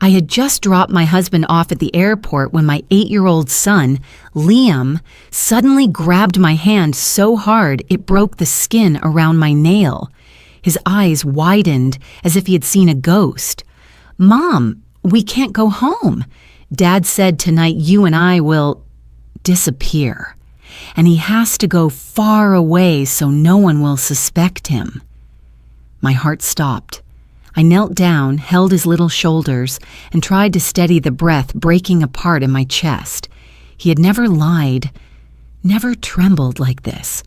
I had just dropped my husband off at the airport when my 8-year-old son, Liam, suddenly grabbed my hand so hard it broke the skin around my nail. His eyes widened as if he had seen a ghost. "Mom, we can't go home. Dad said tonight you and I will disappear. And he has to go far away so no one will suspect him." My heart stopped. I knelt down, held his little shoulders, and tried to steady the breath breaking apart in my chest. He had never lied, never trembled like this.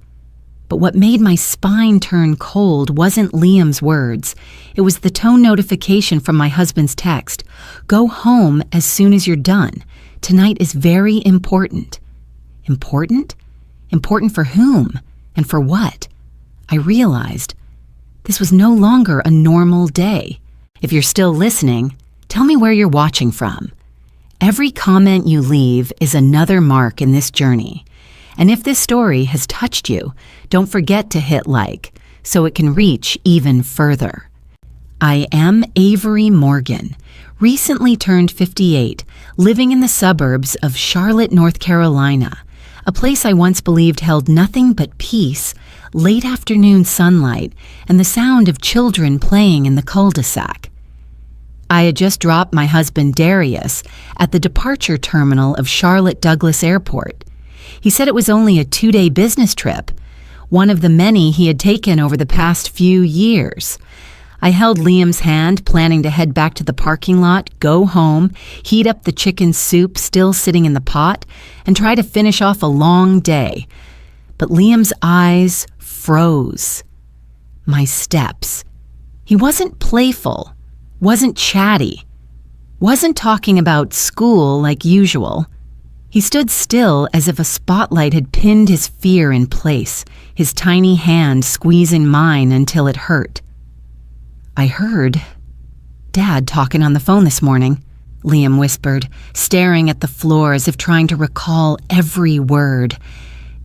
But what made my spine turn cold wasn't Liam's words. It was the tone notification from my husband's text. "Go home as soon as you're done. Tonight is very important." Important? Important for whom? And for what? I realized this was no longer a normal day. If you're still listening, tell me where you're watching from. Every comment you leave is another mark in this journey. And if this story has touched you, don't forget to hit like so it can reach even further. I am Avery Morgan, recently turned 58, living in the suburbs of Charlotte, North Carolina, a place I once believed held nothing but peace, late afternoon sunlight, and the sound of children playing in the cul-de-sac. I had just dropped my husband Darius at the departure terminal of Charlotte Douglas Airport. He said it was only a 2-day business trip, one of the many he had taken over the past few years. I held Liam's hand, planning to head back to the parking lot, go home, heat up the chicken soup still sitting in the pot, and try to finish off a long day. But Liam's eyes froze. My steps. He wasn't playful, wasn't chatty, wasn't talking about school like usual. He stood still as if a spotlight had pinned his fear in place, his tiny hand squeezing mine until it hurt. "I heard Dad talking on the phone this morning," Liam whispered, staring at the floor as if trying to recall every word.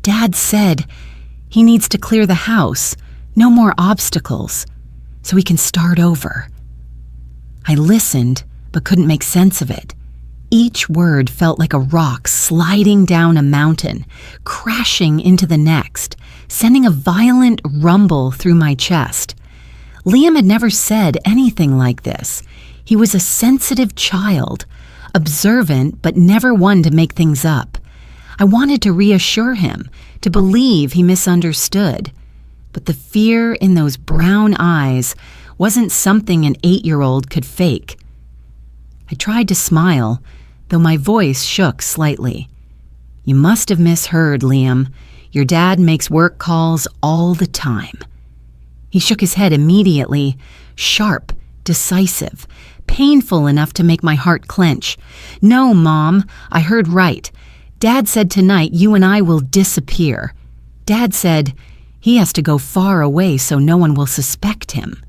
"Dad said he needs to clear the house, no more obstacles, so we can start over." I listened, but couldn't make sense of it. Each word felt like a rock sliding down a mountain, crashing into the next, sending a violent rumble through my chest. Liam had never said anything like this. He was a sensitive child, observant but never one to make things up. I wanted to reassure him, to believe he misunderstood. But the fear in those brown eyes wasn't something an 8-year-old could fake. I tried to smile, though my voice shook slightly. "You must have misheard, Liam. Your dad makes work calls all the time." He shook his head immediately, sharp, decisive, painful enough to make my heart clench. "No, Mom, I heard right. Dad said tonight you and I will disappear. Dad said he has to go far away so no one will suspect him."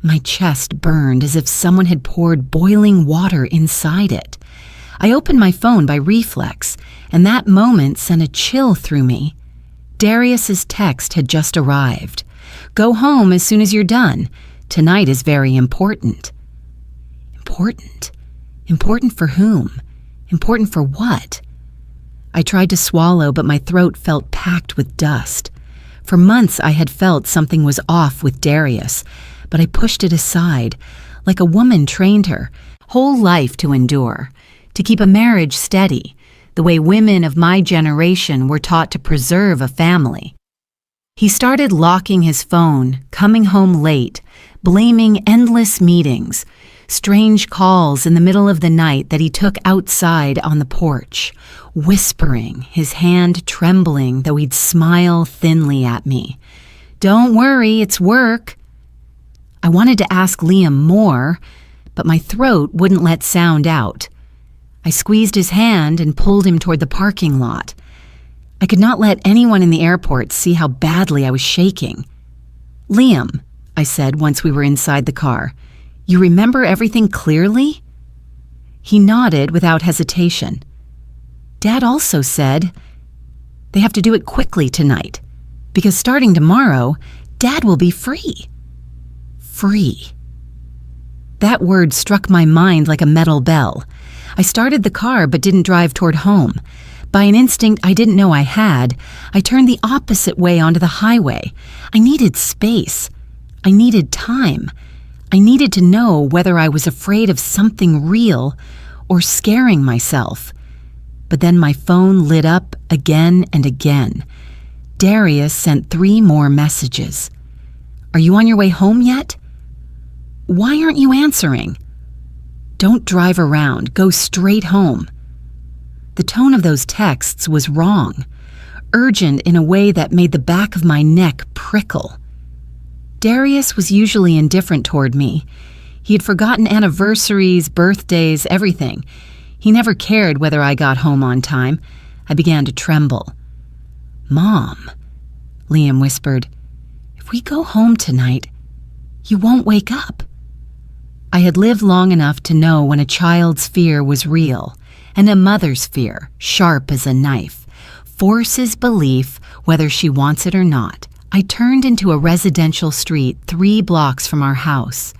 My chest burned as if someone had poured boiling water inside it. I opened my phone by reflex, and that moment sent a chill through me. Darius's text had just arrived. "Go home as soon as you're done. Tonight is very important." Important? Important for whom? Important for what? I tried to swallow, but my throat felt packed with dust. For months I had felt something was off with Darius, but I pushed it aside, like a woman trained her, whole life to endure, to keep a marriage steady, the way women of my generation were taught to preserve a family. He started locking his phone, coming home late, blaming endless meetings, strange calls in the middle of the night that he took outside on the porch, whispering, his hand trembling, though he'd smile thinly at me. "Don't worry, it's work." I wanted to ask Liam more, but my throat wouldn't let sound out. I squeezed his hand and pulled him toward the parking lot. I could not let anyone in the airport see how badly I was shaking. "Liam," I said once we were inside the car, "you remember everything clearly?" He nodded without hesitation. "Dad also said they have to do it quickly tonight, because starting tomorrow, Dad will be free." Free. That word struck my mind like a metal bell. I started the car but didn't drive toward home. By an instinct I didn't know I had, I turned the opposite way onto the highway. I needed space. I needed time. I needed to know whether I was afraid of something real or scaring myself. But then my phone lit up again and again. Darius sent 3 more messages. "Are you on your way home yet? Why aren't you answering? Don't drive around. Go straight home." The tone of those texts was wrong, urgent in a way that made the back of my neck prickle. Darius was usually indifferent toward me. He had forgotten anniversaries, birthdays, everything. He never cared whether I got home on time. I began to tremble. "Mom," Liam whispered, "if we go home tonight, you won't wake up." I had lived long enough to know when a child's fear was real, and a mother's fear, sharp as a knife, forces belief whether she wants it or not. I turned into a residential street 3 blocks from our house.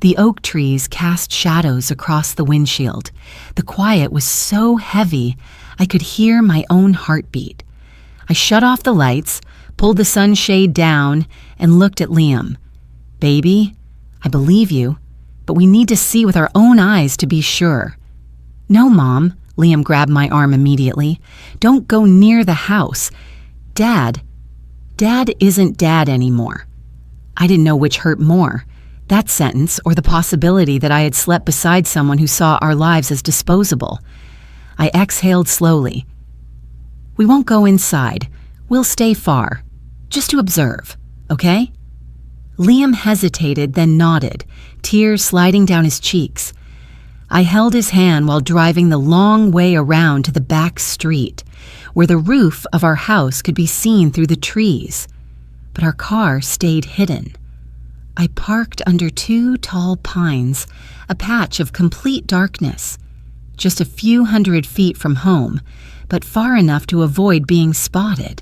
The oak trees cast shadows across the windshield. The quiet was so heavy I could hear my own heartbeat. I shut off the lights, pulled the sunshade down, and looked at Liam. "Baby, I believe you, but we need to see with our own eyes to be sure." "No, Mom," Liam grabbed my arm immediately. "Don't go near the house. Dad isn't Dad anymore." I didn't know which hurt more, that sentence or the possibility that I had slept beside someone who saw our lives as disposable. I exhaled slowly. "We won't go inside. We'll stay far, just to observe, okay?" Liam hesitated, then nodded, tears sliding down his cheeks. I held his hand while driving the long way around to the back street, where the roof of our house could be seen through the trees. But our car stayed hidden. I parked under 2 tall pines, a patch of complete darkness, just a few hundred feet from home, but far enough to avoid being spotted.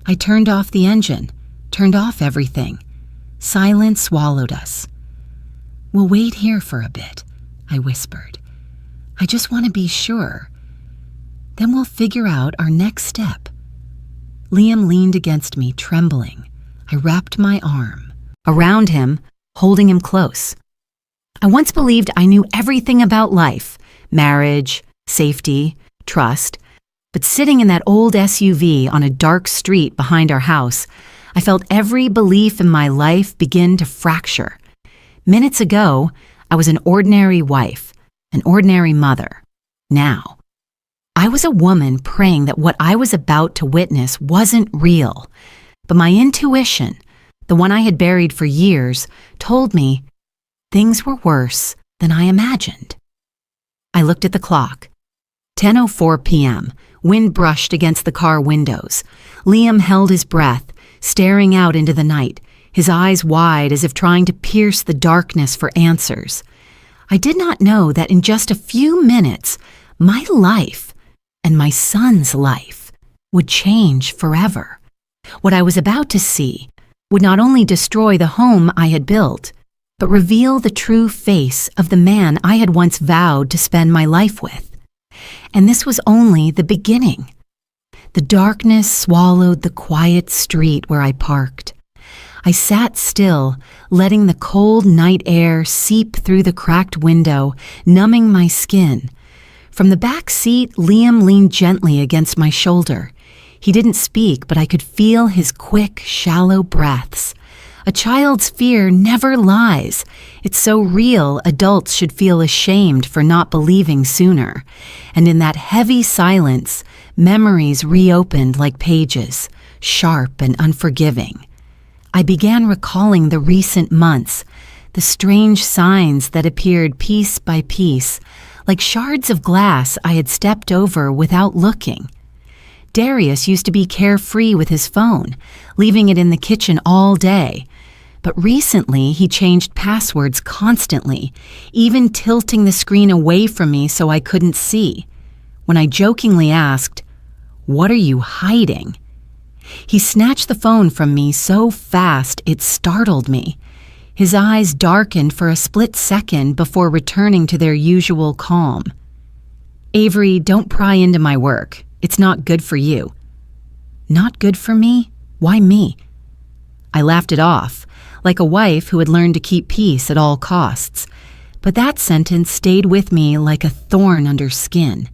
I turned off the engine, turned off everything. Silence swallowed us. "We'll wait here for a bit," I whispered. "I just want to be sure. Then we'll figure out our next step." Liam leaned against me, trembling. I wrapped my arm around him, holding him close. I once believed I knew everything about life, marriage, safety, trust, but sitting in that old SUV on a dark street behind our house, I felt every belief in my life begin to fracture. Minutes ago, I was an ordinary wife, an ordinary mother. Now, I was a woman praying that what I was about to witness wasn't real, but my intuition, the one I had buried for years, told me things were worse than I imagined. I looked at the clock. 10:04 p.m. Wind brushed against the car windows. Liam held his breath, staring out into the night, his eyes wide as if trying to pierce the darkness for answers. I did not know that in just a few minutes, my life and my son's life would change forever. What I was about to see would not only destroy the home I had built, but reveal the true face of the man I had once vowed to spend my life with. And this was only the beginning. The darkness swallowed the quiet street where I parked. I sat still, letting the cold night air seep through the cracked window, numbing my skin. From the back seat, Liam leaned gently against my shoulder. He didn't speak, but I could feel his quick, shallow breaths. A child's fear never lies. It's so real, adults should feel ashamed for not believing sooner. And in that heavy silence, memories reopened like pages, sharp and unforgiving. I began recalling the recent months, the strange signs that appeared piece by piece, like shards of glass I had stepped over without looking. Darius used to be carefree with his phone, leaving it in the kitchen all day. But recently, he changed passwords constantly, even tilting the screen away from me so I couldn't see. When I jokingly asked, "What are you hiding?" he snatched the phone from me so fast it startled me. His eyes darkened for a split second before returning to their usual calm. "Avery, don't pry into my work. It's not good for you." "Not good for me? Why me?" I laughed it off, like a wife who had learned to keep peace at all costs. But that sentence stayed with me like a thorn under skin.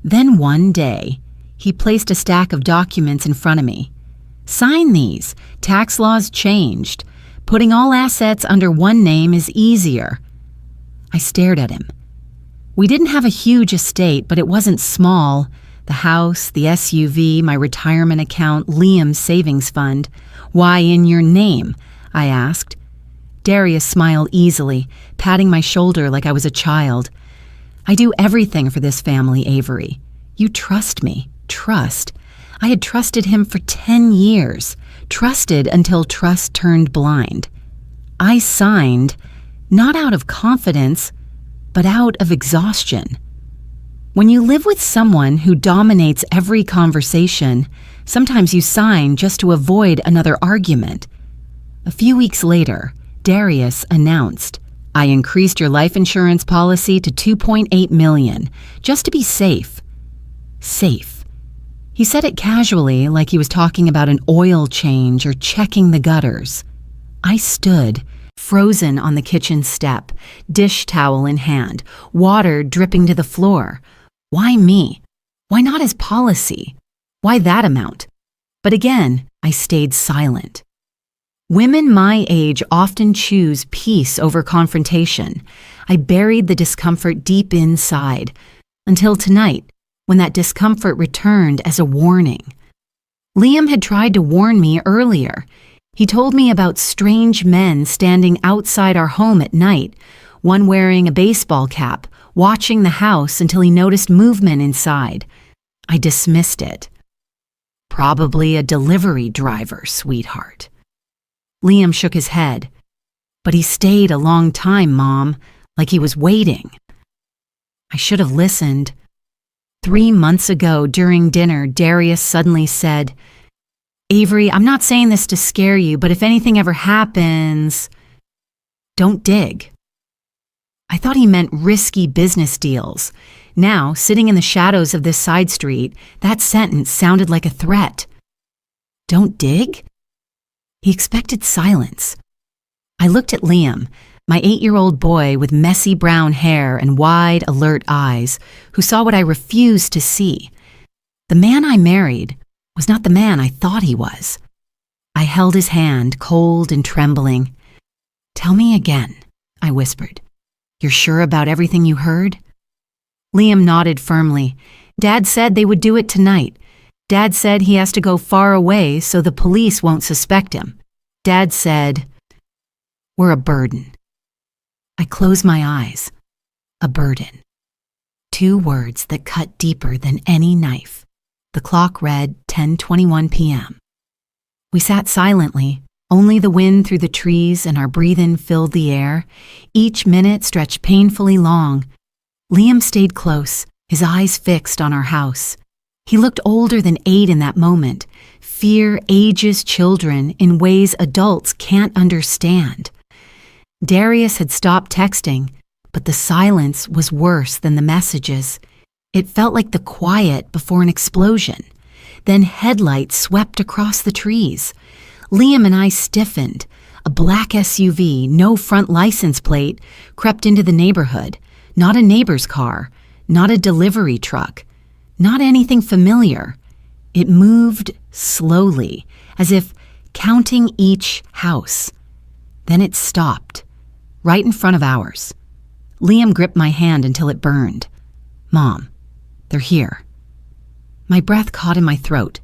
Then one day, he placed a stack of documents in front of me. "Sign these. Tax laws changed. Putting all assets under one name is easier." I stared at him. We didn't have a huge estate, but it wasn't small. The house, the SUV, my retirement account, Liam's savings fund. "Why in your name?" I asked. Darius smiled easily, patting my shoulder like I was a child. "I do everything for this family, Avery. You trust me. Trust. I had trusted him for 10 years. Trusted until trust turned blind. I signed, not out of confidence, but out of exhaustion. When you live with someone who dominates every conversation, sometimes you sign just to avoid another argument. A few weeks later, Darius announced, "I increased your life insurance policy to $2.8 million, just to be safe." Safe. He said it casually, like he was talking about an oil change or checking the gutters. I stood, frozen on the kitchen step, dish towel in hand, water dripping to the floor. Why me? Why not his policy? Why that amount? But again, I stayed silent. Women my age often choose peace over confrontation. I buried the discomfort deep inside, until tonight, when that discomfort returned as a warning. Liam had tried to warn me earlier. He told me about strange men standing outside our home at night, one wearing a baseball cap, watching the house until he noticed movement inside. I dismissed it. "Probably a delivery driver, sweetheart." Liam shook his head. "But he stayed a long time, Mom, like he was waiting." I should have listened. 3 months ago, during dinner, Darius suddenly said, "Avery, I'm not saying this to scare you, but if anything ever happens, don't dig." I thought he meant risky business deals. Now, sitting in the shadows of this side street, that sentence sounded like a threat. Don't dig? He expected silence. I looked at Liam, my 8-year-old boy with messy brown hair and wide, alert eyes, who saw what I refused to see. The man I married was not the man I thought he was. I held his hand, cold and trembling. "Tell me again," I whispered. "You're sure about everything you heard?" Liam nodded firmly. "Dad said they would do it tonight. Dad said he has to go far away so the police won't suspect him. Dad said, we're a burden." I closed my eyes. A burden. 2 words that cut deeper than any knife. The clock read 10:21 p.m. We sat silently. Only the wind through the trees and our breathing filled the air. Each minute stretched painfully long. Liam stayed close, his eyes fixed on our house. He looked older than 8 in that moment. Fear ages children in ways adults can't understand. Darius had stopped texting, but the silence was worse than the messages. It felt like the quiet before an explosion. Then headlights swept across the trees. Liam and I stiffened. A black SUV, no front license plate, crept into the neighborhood. Not a neighbor's car, not a delivery truck, not anything familiar. It moved slowly, as if counting each house. Then it stopped, right in front of ours. Liam gripped my hand until it burned. "Mom, they're here." My breath caught in my throat.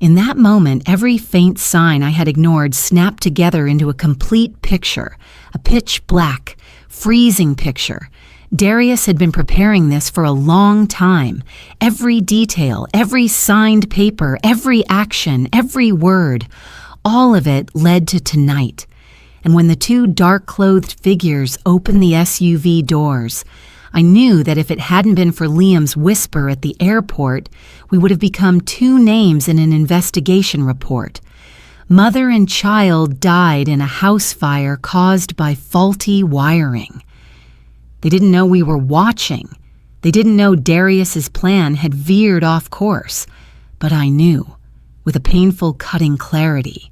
In that moment, every faint sign I had ignored snapped together into a complete picture, a pitch black, freezing picture. Darius had been preparing this for a long time. Every detail, every signed paper, every action, every word, all of it led to tonight. And when the 2 dark-clothed figures opened the SUV doors, I knew that if it hadn't been for Liam's whisper at the airport, we would have become 2 names in an investigation report. Mother and child died in a house fire caused by faulty wiring. They didn't know we were watching. They didn't know Darius's plan had veered off course. But I knew, with a painful cutting clarity,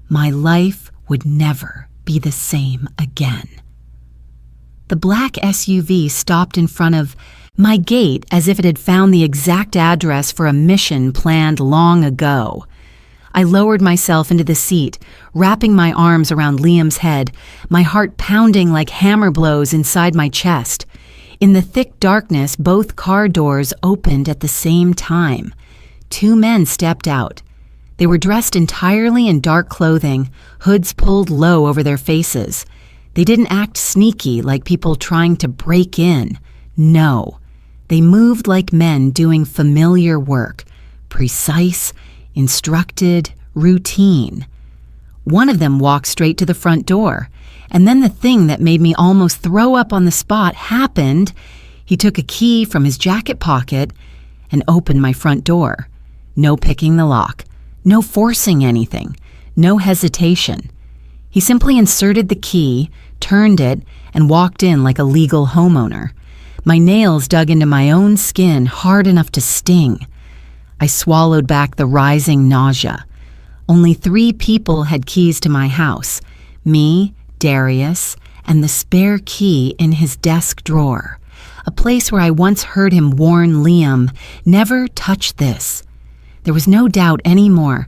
my life would never be the same again. The black SUV stopped in front of my gate as if it had found the exact address for a mission planned long ago. I lowered myself into the seat, wrapping my arms around Liam's head, my heart pounding like hammer blows inside my chest. In the thick darkness, both car doors opened at the same time. 2 men stepped out. They were dressed entirely in dark clothing, hoods pulled low over their faces. They didn't act sneaky like people trying to break in. No, they moved like men doing familiar work, precise, instructed, routine. One of them walked straight to the front door, and then the thing that made me almost throw up on the spot happened. He took a key from his jacket pocket and opened my front door. No picking the lock, no forcing anything, no hesitation. He simply inserted the key, turned it, and walked in like a legal homeowner. My nails dug into my own skin hard enough to sting. I swallowed back the rising nausea. Only 3 people had keys to my house: me, Darius, and the spare key in his desk drawer, a place where I once heard him warn Liam, "Never touch this." There was no doubt anymore.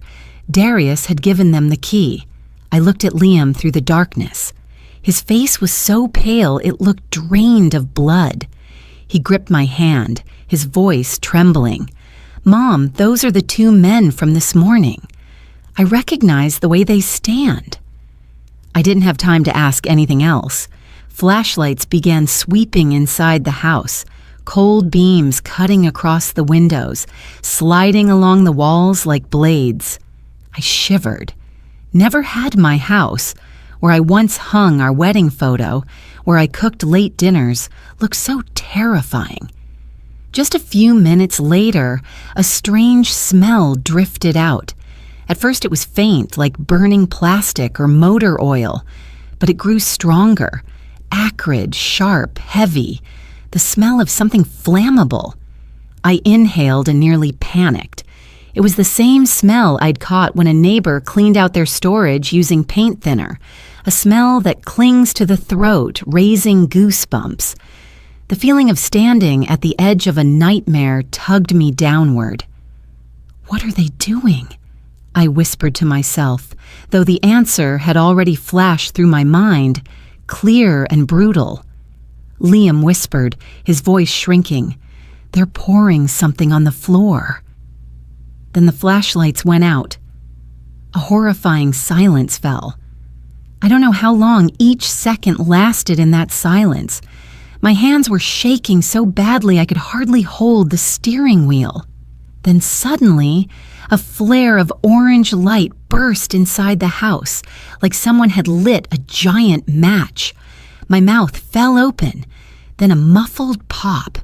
Darius had given them the key. I looked at Liam through the darkness. His face was so pale it looked drained of blood. He gripped my hand, his voice trembling. "Mom, those are the 2 men from this morning. I recognize the way they stand." I didn't have time to ask anything else. Flashlights began sweeping inside the house, cold beams cutting across the windows, sliding along the walls like blades. I shivered. Never had my house, where I once hung our wedding photo, where I cooked late dinners, looked so terrifying. Just a few minutes later, a strange smell drifted out. At first it was faint, like burning plastic or motor oil, but it grew stronger, acrid, sharp, heavy, the smell of something flammable. I inhaled and nearly panicked. It was the same smell I'd caught when a neighbor cleaned out their storage using paint thinner, a smell that clings to the throat, raising goosebumps. The feeling of standing at the edge of a nightmare tugged me downward. "What are they doing?" I whispered to myself, though the answer had already flashed through my mind, clear and brutal. Liam whispered, his voice shrinking, "They're pouring something on the floor." Then the flashlights went out. A horrifying silence fell. I don't know how long each second lasted in that silence. My hands were shaking so badly I could hardly hold the steering wheel. Then suddenly, a flare of orange light burst inside the house, like someone had lit a giant match. My mouth fell open, then a muffled pop.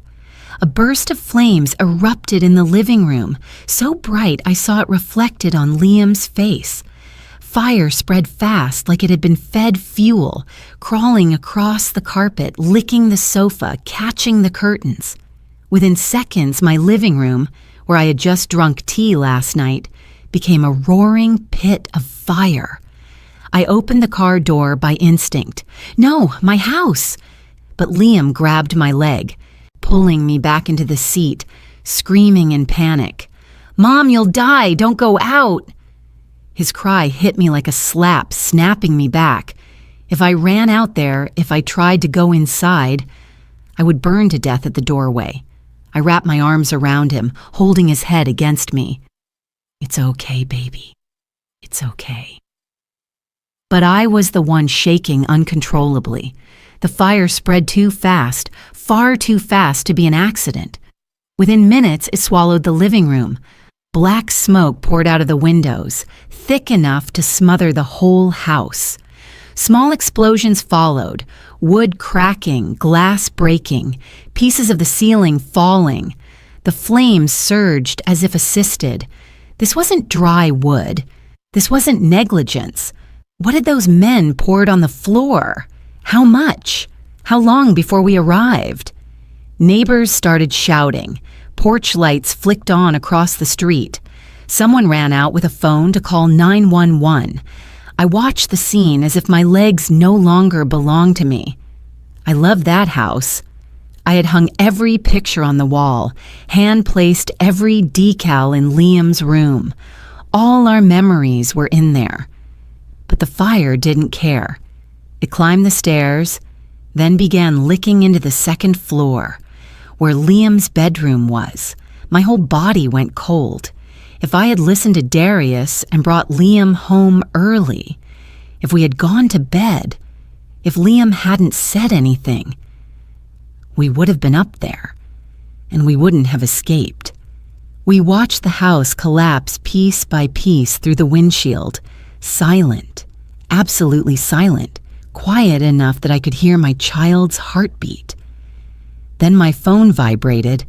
A burst of flames erupted in the living room, so bright I saw it reflected on Liam's face. Fire spread fast like it had been fed fuel, crawling across the carpet, licking the sofa, catching the curtains. Within seconds, my living room, where I had just drunk tea last night, became a roaring pit of fire. I opened the car door by instinct. "No, my house!" But Liam grabbed my leg, pulling me back into the seat, screaming in panic. "Mom, you'll die! Don't go out!" His cry hit me like a slap, snapping me back. If I ran out there, if I tried to go inside, I would burn to death at the doorway. I wrapped my arms around him, holding his head against me. "It's okay, baby. It's okay." But I was the one shaking uncontrollably. The fire spread too fast, far too fast to be an accident. Within minutes, it swallowed the living room. Black smoke poured out of the windows, thick enough to smother the whole house. Small explosions followed, wood cracking, glass breaking, pieces of the ceiling falling. The flames surged as if assisted. This wasn't dry wood. This wasn't negligence. What had those men poured on the floor? How much? How long before we arrived? Neighbors started shouting. Porch lights flicked on across the street. Someone ran out with a phone to call 911. I watched the scene as if my legs no longer belonged to me. I loved that house. I had hung every picture on the wall, hand-placed every decal in Liam's room. All our memories were in there. But the fire didn't care. It climbed the stairs, then began licking into the second floor, where Liam's bedroom was. My whole body went cold. If I had listened to Darius and brought Liam home early, if we had gone to bed, if Liam hadn't said anything, we would have been up there, and we wouldn't have escaped. We watched the house collapse piece by piece through the windshield, silent, absolutely silent, quiet enough that I could hear my child's heartbeat. Then my phone vibrated.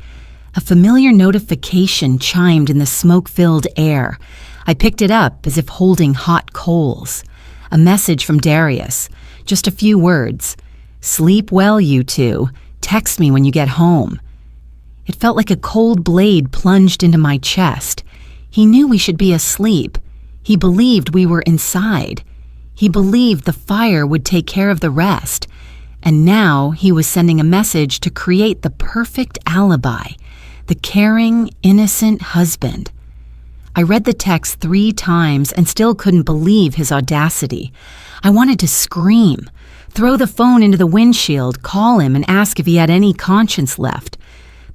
A familiar notification chimed in the smoke-filled air. I picked it up as if holding hot coals. A message from Darius, just a few words. "Sleep well, you two. Text me when you get home." It felt like a cold blade plunged into my chest. He knew we should be asleep. He believed we were inside. He believed the fire would take care of the rest. And now he was sending a message to create the perfect alibi, the caring, innocent husband. I read the text 3 times and still couldn't believe his audacity. I wanted to scream, throw the phone into the windshield, call him and ask if he had any conscience left.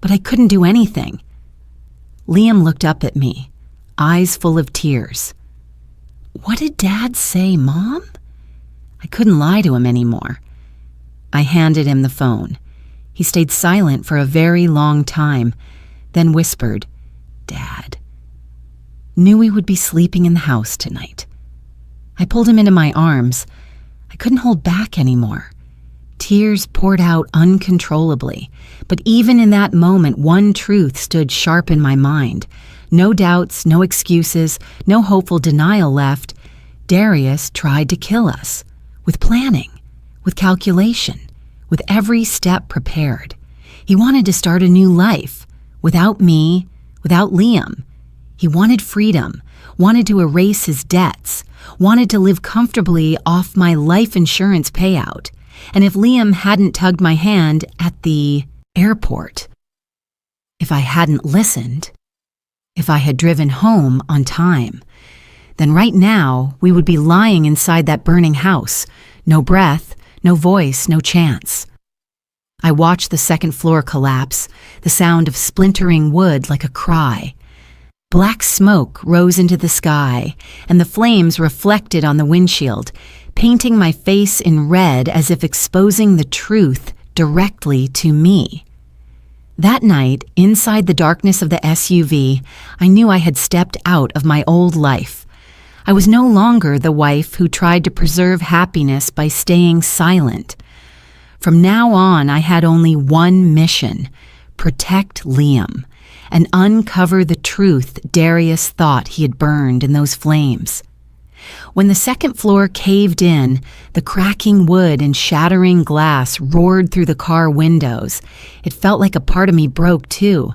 But I couldn't do anything. Liam looked up at me, eyes full of tears. "What did Dad say, Mom?" I couldn't lie to him anymore. I handed him the phone. He stayed silent for a very long time, then whispered, "Dad." Knew we would be sleeping in the house tonight. I pulled him into my arms. I couldn't hold back anymore. Tears poured out uncontrollably, but even in that moment, one truth stood sharp in my mind. No doubts, no excuses, no hopeful denial left. Darius tried to kill us, with planning, with calculation, with every step prepared. He wanted to start a new life, without me, without Liam. He wanted freedom, wanted to erase his debts, wanted to live comfortably off my life insurance payout. And if Liam hadn't tugged my hand at the airport, if I hadn't listened, if I had driven home on time, then right now we would be lying inside that burning house. No breath, no voice, no chance. I watched the second floor collapse, the sound of splintering wood like a cry. Black smoke rose into the sky, and the flames reflected on the windshield, painting my face in red as if exposing the truth directly to me. That night, inside the darkness of the SUV, I knew I had stepped out of my old life. I was no longer the wife who tried to preserve happiness by staying silent. From now on, I had only one mission: protect Liam and uncover the truth Darius thought he had burned in those flames. When the second floor caved in, the cracking wood and shattering glass roared through the car windows. It felt like a part of me broke too.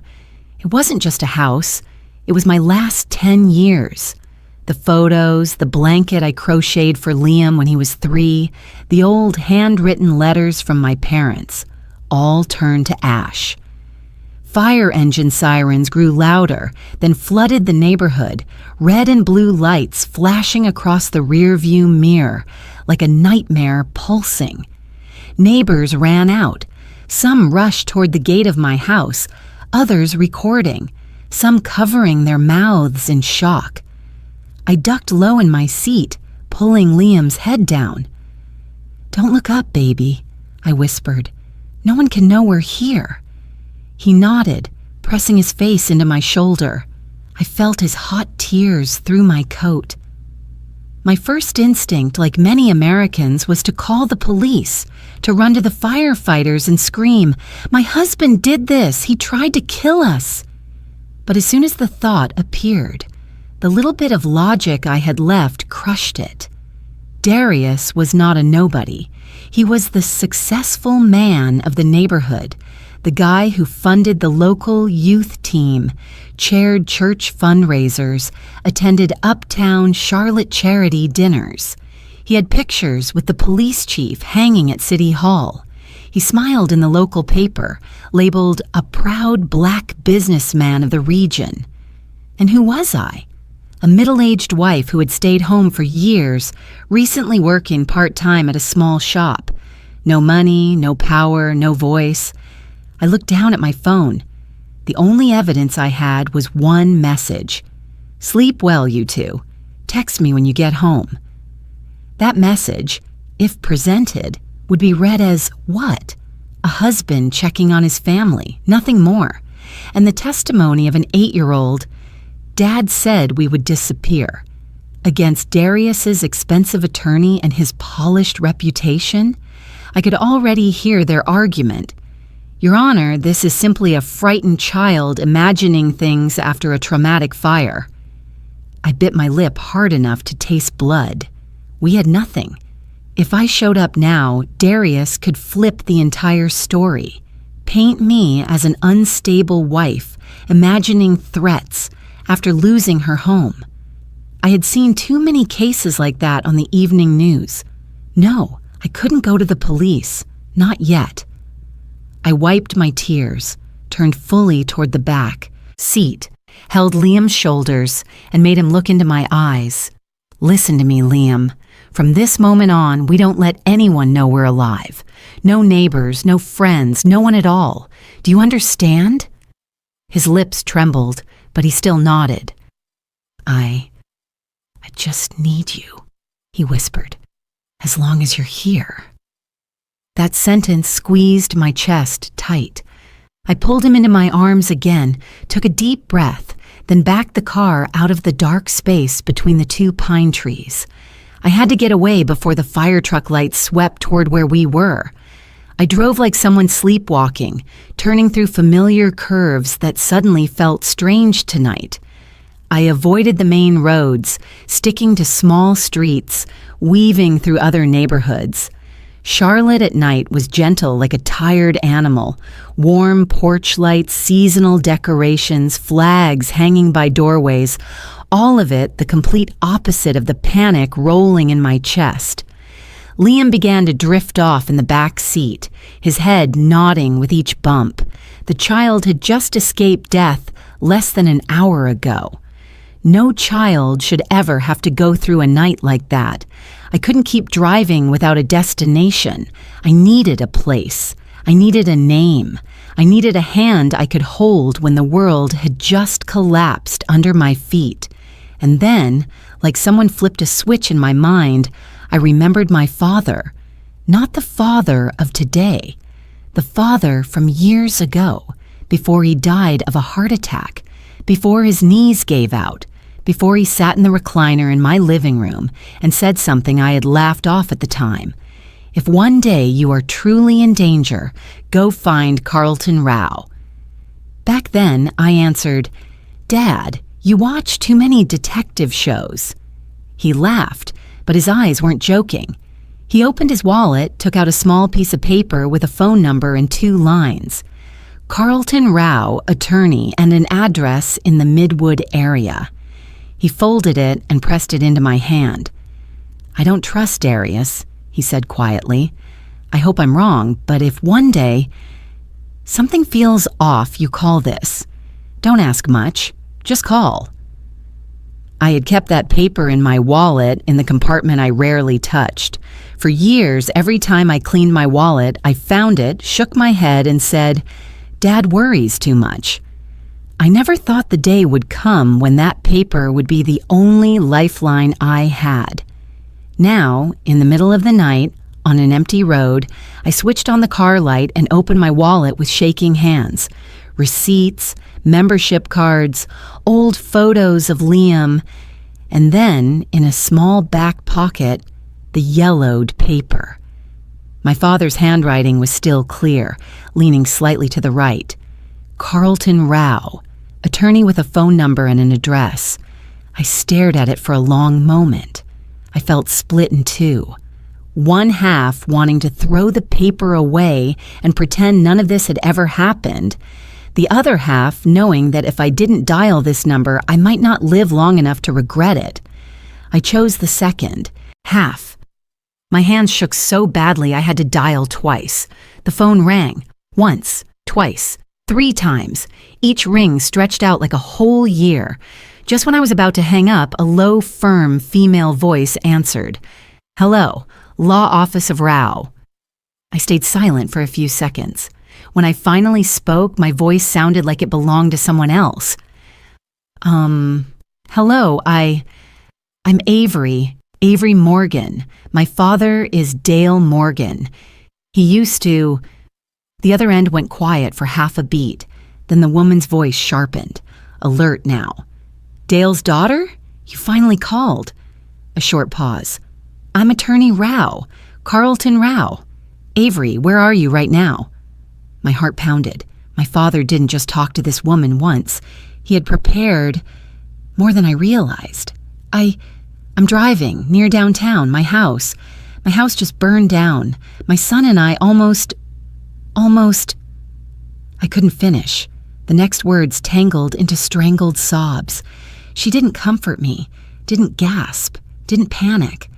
It wasn't just a house. It was my last 10 years. The photos, the blanket I crocheted for Liam when he was 3, the old handwritten letters from my parents, all turned to ash. Fire engine sirens grew louder, then flooded the neighborhood, red and blue lights flashing across the rearview mirror like a nightmare pulsing. Neighbors ran out. Some rushed toward the gate of my house, others recording, some covering their mouths in shock. I ducked low in my seat, pulling Liam's head down. "Don't look up, baby," I whispered. "No one can know we're here." He nodded, pressing his face into my shoulder. I felt his hot tears through my coat. My first instinct, like many Americans, was to call the police, to run to the firefighters and scream, "My husband did this! He tried to kill us!" But as soon as the thought appeared, The little bit of logic I had left crushed it. Darius was not a nobody. He was the successful man of the neighborhood, the guy who funded the local youth team, chaired church fundraisers, attended uptown Charlotte charity dinners. He had pictures with the police chief hanging at City Hall. He smiled in the local paper, labeled a proud black businessman of the region. And who was I? A middle-aged wife who had stayed home for years, recently working part-time at a small shop. No money, no power, no voice. I looked down at my phone. The only evidence I had was one message. "Sleep well, you two. Text me when you get home." That message, if presented, would be read as what? A husband checking on his family, nothing more. And the testimony of an 8-year-old, "Dad said we would disappear." Against Darius's expensive attorney and his polished reputation, I could already hear their argument. "Your Honor, this is simply a frightened child imagining things after a traumatic fire." I bit my lip hard enough to taste blood. We had nothing. If I showed up now, Darius could flip the entire story, paint me as an unstable wife, imagining threats after losing her home. I had seen too many cases like that on the evening news. No, I couldn't go to the police, not yet. I wiped my tears, turned fully toward the back seat, held Liam's shoulders, and made him look into my eyes. "Listen to me, Liam. From this moment on, we don't let anyone know we're alive. No neighbors, no friends, no one at all. Do you understand?" His lips trembled, but he still nodded. I just need you," he whispered, "as long as you're here." That sentence squeezed my chest tight. I pulled him into my arms again, took a deep breath, then backed the car out of the dark space between the two pine trees. I had to get away before the fire truck lights swept toward where we were. I drove like someone sleepwalking, turning through familiar curves that suddenly felt strange tonight. I avoided the main roads, sticking to small streets, weaving through other neighborhoods. Charlotte at night was gentle like a tired animal. Warm porch lights, seasonal decorations, flags hanging by doorways, all of it the complete opposite of the panic rolling in my chest. Liam began to drift off in the back seat, his head nodding with each bump. The child had just escaped death less than an hour ago. No child should ever have to go through a night like that. I couldn't keep driving without a destination. I needed a place. I needed a name. I needed a hand I could hold when the world had just collapsed under my feet. And then, like someone flipped a switch in my mind, I remembered my father. Not the father of today. The father from years ago, before he died of a heart attack, before his knees gave out, before he sat in the recliner in my living room and said something I had laughed off at the time. "If one day you are truly in danger, go find Carlton Rao." Back then, I answered, "Dad, you watch too many detective shows." He laughed, but his eyes weren't joking. He opened his wallet, took out a small piece of paper with a phone number and 2 lines. Carlton Rao, attorney, and an address in the Midwood area. He folded it and pressed it into my hand. "I don't trust Darius," he said quietly. "I hope I'm wrong, but if one day something feels off, you call this. Don't ask much, just call." I had kept that paper in my wallet in the compartment I rarely touched. For years, every time I cleaned my wallet, I found it, shook my head, and said, "Dad worries too much." I never thought the day would come when that paper would be the only lifeline I had. Now, in the middle of the night, on an empty road, I switched on the car light and opened my wallet with shaking hands. Receipts, membership cards, old photos of Liam, and then, in a small back pocket, the yellowed paper. My father's handwriting was still clear, leaning slightly to the right. Carlton Rao, attorney with a phone number and an address. I stared at it for a long moment. I felt split in two. One half wanting to throw the paper away and pretend none of this had ever happened. The other half knowing that if I didn't dial this number, I might not live long enough to regret it. I chose the second, half. My hands shook so badly I had to dial twice. The phone rang, once, twice, 3 times. Each ring stretched out like a whole year. Just when I was about to hang up, a low, firm female voice answered. "Hello, Law Office of Rao." I stayed silent for a few seconds. When I finally spoke, my voice sounded like it belonged to someone else. Hello, I'm Avery Morgan. My father is Dale Morgan. He used to..." The other end went quiet for half a beat. Then the woman's voice sharpened, alert now. "Dale's daughter? You finally called." A short pause. "I'm Attorney Rao, Carlton Rao. Avery, where are you right now?" My heart pounded. My father didn't just talk to this woman once. He had prepared more than I realized. I'm driving near downtown, my house. My house just burned down. My son and I almost... I couldn't finish. The next words tangled into strangled sobs. She didn't comfort me, didn't gasp, didn't panic.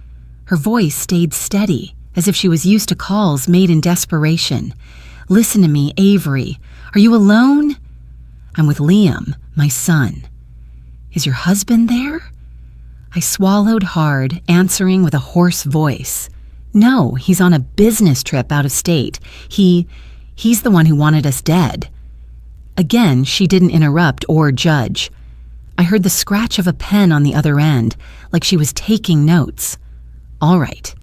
Her voice stayed steady, as if she was used to calls made in desperation. "Listen to me, Avery. Are you alone?" "I'm with Liam, my son." "Is your husband there?" I swallowed hard, answering with a hoarse voice. "No, he's on a business trip out of state. He's the one who wanted us dead." Again, she didn't interrupt or judge. I heard the scratch of a pen on the other end, like she was taking notes. "All right.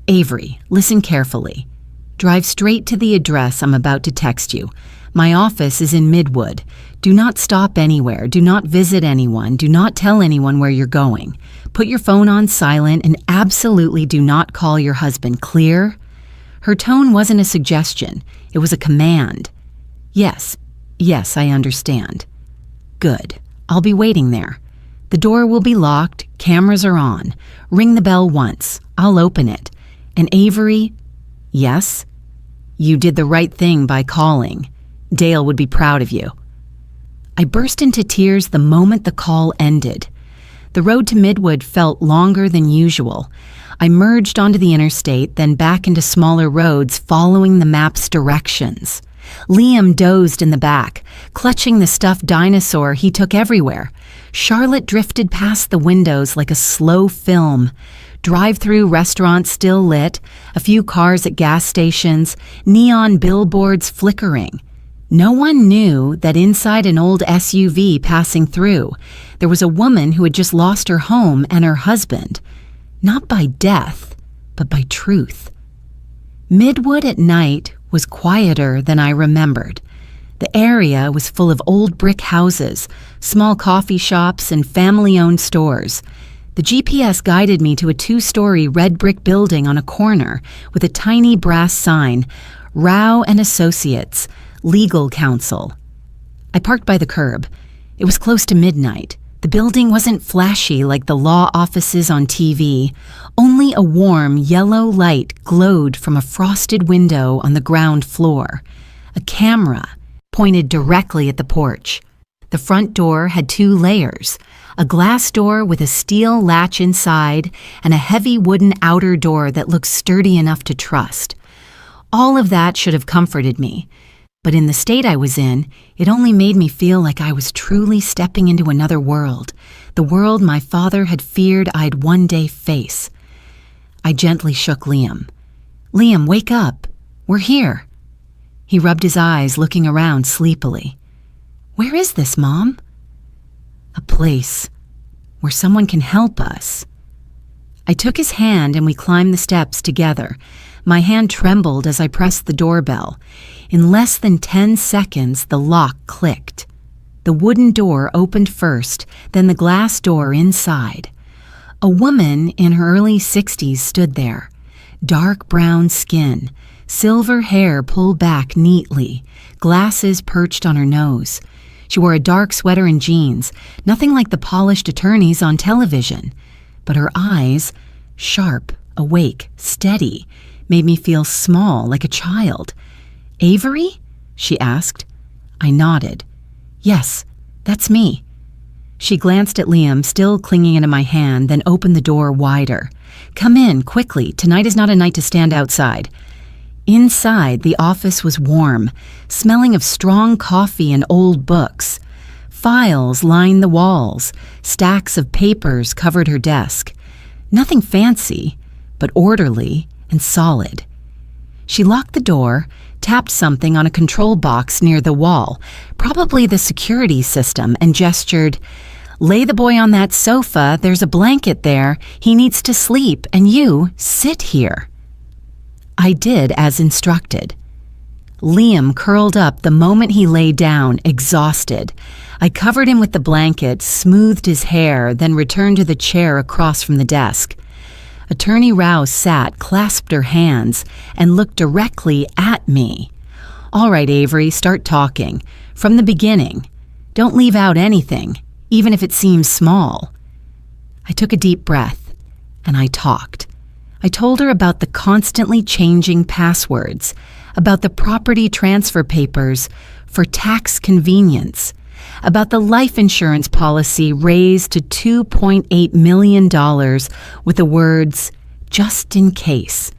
Avery, listen carefully. Drive straight to the address I'm about to text you. My office is in Midwood. Do not stop anywhere. Do not visit anyone. Do not tell anyone where you're going. Put your phone on silent and absolutely do not call your husband. Clear?" Her tone wasn't a suggestion. It was a command. Yes, I understand." "Good. I'll be waiting there. The door will be locked. Cameras are on. Ring the bell once. I'll open it. And Avery..." "Yes?" "You did the right thing by calling. Dale would be proud of you." I burst into tears the moment the call ended. The road to Midwood felt longer than usual. I merged onto the interstate, then back into smaller roads, following the map's directions. Liam dozed in the back, clutching the stuffed dinosaur he took everywhere. Charlotte drifted past the windows like a slow film. Drive-through restaurants still lit, a few cars at gas stations, neon billboards flickering. No one knew that inside an old SUV passing through, there was a woman who had just lost her home and her husband. Not by death, but by truth. Midwood at night was quieter than I remembered. The area was full of old brick houses, small coffee shops, and family-owned stores. The GPS guided me to a 2-story red brick building on a corner with a tiny brass sign, Rao and Associates, Legal Counsel. I parked by the curb. It was close to midnight. The building wasn't flashy like the law offices on TV. Only a warm yellow light glowed from a frosted window on the ground floor. A camera pointed directly at the porch. The front door had 2 layers, a glass door with a steel latch inside and a heavy wooden outer door that looked sturdy enough to trust. All of that should have comforted me. But in the state I was in, it only made me feel like I was truly stepping into another world, the world my father had feared I'd one day face. I gently shook Liam. "Liam, wake up. We're here." He rubbed his eyes, looking around sleepily. "Where is this, Mom?" "A place where someone can help us." I took his hand and we climbed the steps together. My hand trembled as I pressed the doorbell. In less than 10 seconds, the lock clicked. The wooden door opened first, then the glass door inside. A woman in her early 60s stood there. Dark brown skin, silver hair pulled back neatly, glasses perched on her nose. She wore a dark sweater and jeans, nothing like the polished attorneys on television. But her eyes, sharp, awake, steady, made me feel small, like a child. "Avery?" she asked. I nodded. "Yes, that's me." She glanced at Liam, still clinging into my hand, then opened the door wider. "Come in, quickly. Tonight is not a night to stand outside." Inside, the office was warm, smelling of strong coffee and old books. Files lined the walls. Stacks of papers covered her desk. Nothing fancy, but orderly and solid. She locked the door, tapped something on a control box near the wall, probably the security system, and gestured, "Lay the boy on that sofa. There's a blanket there. He needs to sleep, and you sit here." I did as instructed. Liam curled up the moment he lay down, exhausted. I covered him with the blanket, smoothed his hair, then returned to the chair across from the desk. Attorney Rao sat, clasped her hands, and looked directly at me. "All right, Avery, start talking. From the beginning. Don't leave out anything, even if it seems small." I took a deep breath, and I talked. I told her about the constantly changing passwords, about the property transfer papers for tax convenience, about the life insurance policy raised to $2.8 million with the words, "just in case,"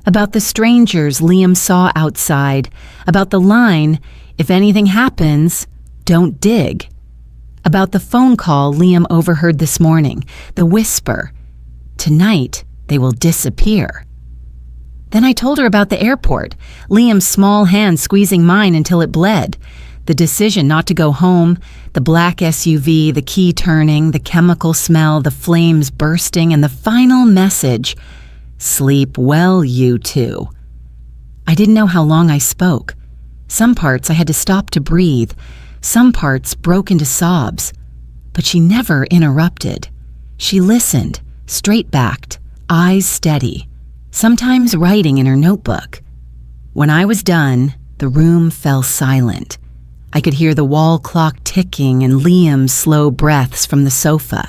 about the strangers Liam saw outside, about the line, "if anything happens, don't dig," about the phone call Liam overheard this morning, the whisper, "Tonight, they will disappear." Then I told her about the airport, Liam's small hand squeezing mine until it bled, the decision not to go home, the black SUV, the key turning, the chemical smell, the flames bursting, and the final message, "Sleep well, you two." I didn't know how long I spoke. Some parts I had to stop to breathe, some parts broke into sobs. But she never interrupted. She listened, straight-backed, eyes steady, sometimes writing in her notebook. When I was done, the room fell silent. I could hear the wall clock ticking and Liam's slow breaths from the sofa.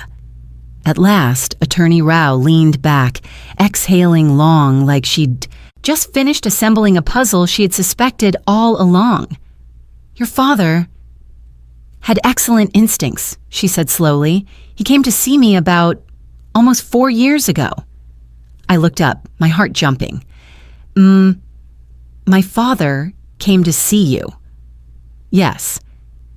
At last, Attorney Rao leaned back, exhaling long like she'd just finished assembling a puzzle she had suspected all along. "Your father had excellent instincts," she said slowly. "He came to see me about almost 4 years ago." I looked up, my heart jumping. My father came to see you." "Yes.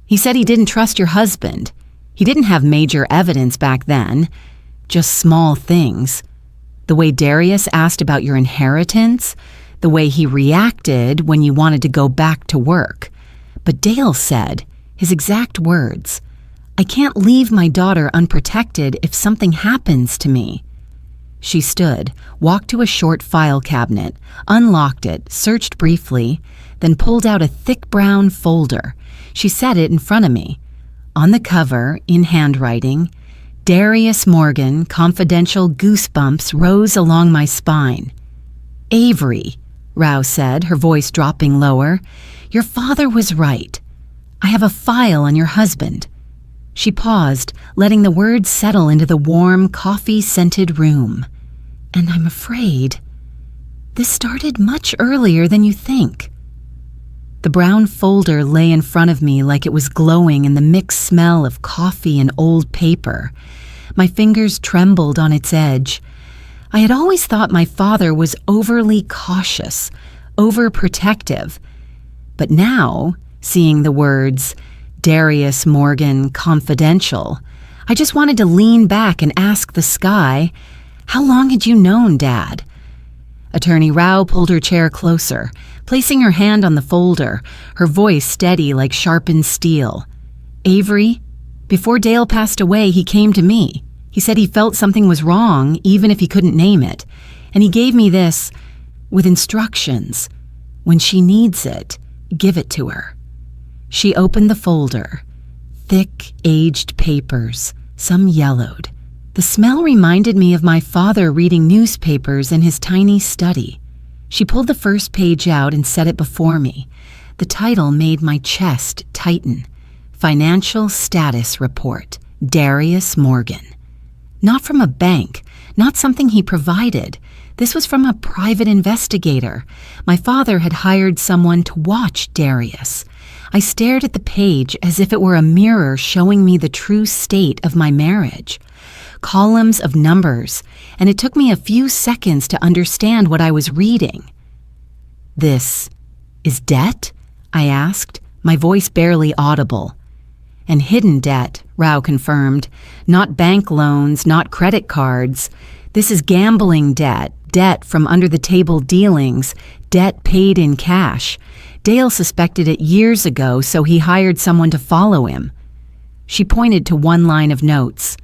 He said he didn't trust your husband. He didn't have major evidence back then, just small things. The way Darius asked about your inheritance, the way he reacted when you wanted to go back to work. But Dale said, his exact words, 'I can't leave my daughter unprotected if something happens to me.'" She stood, walked to a short file cabinet, unlocked it, searched briefly, then pulled out a thick brown folder. She set it in front of me. On the cover, in handwriting, "Darius Morgan, confidential." Goosebumps rose along my spine. "Avery," Rao said, her voice dropping lower, "your father was right. I have a file on your husband." She paused, letting the words settle into the warm, coffee-scented room. "And I'm afraid this started much earlier than you think." The brown folder lay in front of me like it was glowing in the mixed smell of coffee and old paper. My fingers trembled on its edge. I had always thought my father was overly cautious, overprotective. But now, seeing the words, "Darius Morgan, confidential," I just wanted to lean back and ask the sky, "How long had you known, Dad?" Attorney Rao pulled her chair closer, placing her hand on the folder, her voice steady like sharpened steel. "Avery, before Dale passed away, he came to me. He said he felt something was wrong, even if he couldn't name it. And he gave me this, with instructions. When she needs it, give it to her." She opened the folder. Thick, aged papers, some yellowed. The smell reminded me of my father reading newspapers in his tiny study. She pulled the first page out and set it before me. The title made my chest tighten. Financial Status Report, Darius Morgan. Not from a bank, not something he provided. This was from a private investigator. My father had hired someone to watch Darius. I stared at the page as if it were a mirror showing me the true state of my marriage. Columns of numbers, and it took me a few seconds to understand what I was reading. "This is debt?" I asked, my voice barely audible. "And hidden debt," Rao confirmed. "Not bank loans, not credit cards. This is gambling debt, debt from under-the-table dealings, debt paid in cash. Dale suspected it years ago, so he hired someone to follow him." She pointed to one line of notes.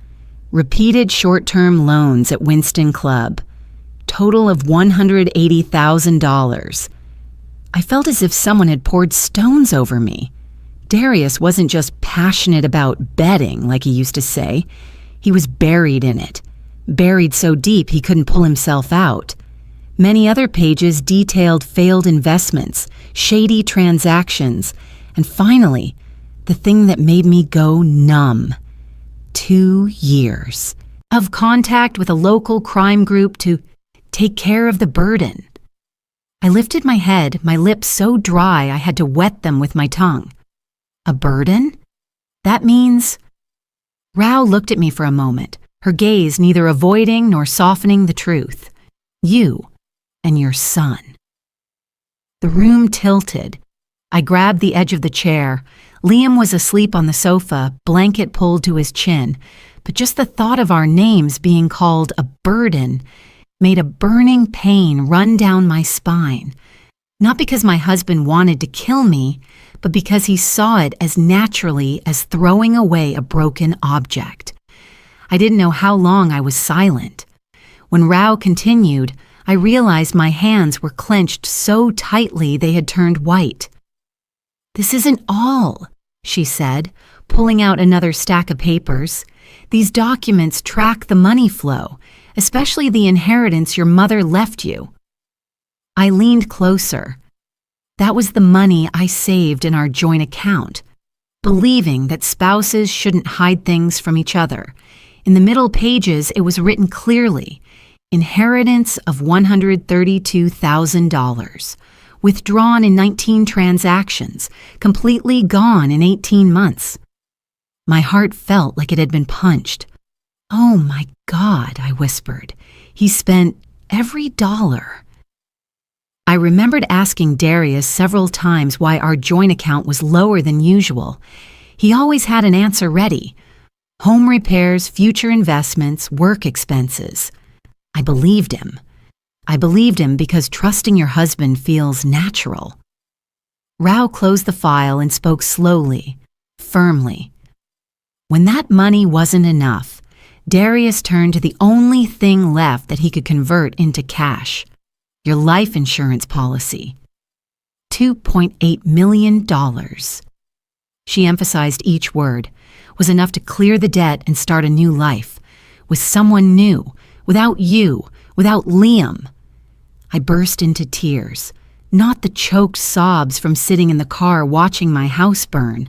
"Repeated short-term loans at Winston Club. Total of $180,000. I felt as if someone had poured stones over me. Darius wasn't just passionate about betting, like he used to say. He was buried in it. Buried so deep he couldn't pull himself out. Many other pages detailed failed investments, shady transactions, and finally, the thing that made me go numb. 2 years of contact with a local crime group to take care of the burden. I lifted my head, my lips so dry I had to wet them with my tongue. A burden? That means... Rao looked at me for a moment, her gaze neither avoiding nor softening the truth. "You and your son." The room tilted. I grabbed the edge of the chair. Liam was asleep on the sofa, blanket pulled to his chin, but just the thought of our names being called a burden made a burning pain run down my spine. Not because my husband wanted to kill me, but because he saw it as naturally as throwing away a broken object. I didn't know how long I was silent. When Rao continued, I realized my hands were clenched so tightly they had turned white. "This isn't all," she said, pulling out another stack of papers. "These documents track the money flow, especially the inheritance your mother left you." I leaned closer. That was the money I saved in our joint account, believing that spouses shouldn't hide things from each other. In the middle pages, it was written clearly, inheritance of $132,000, withdrawn in 19 transactions, completely gone in 18 months. My heart felt like it had been punched. "Oh my God," I whispered. "He spent every dollar." I remembered asking Darius several times why our joint account was lower than usual. He always had an answer ready. Home repairs, future investments, work expenses. I believed him. I believed him because trusting your husband feels natural. Rao closed the file and spoke slowly, firmly. When that money wasn't enough, Darius turned to the only thing left that he could convert into cash. Your life insurance policy. $2.8 million. She emphasized each word. Was enough to clear the debt and start a new life. With someone new. Without you. Without Liam. I burst into tears. Not the choked sobs from sitting in the car watching my house burn.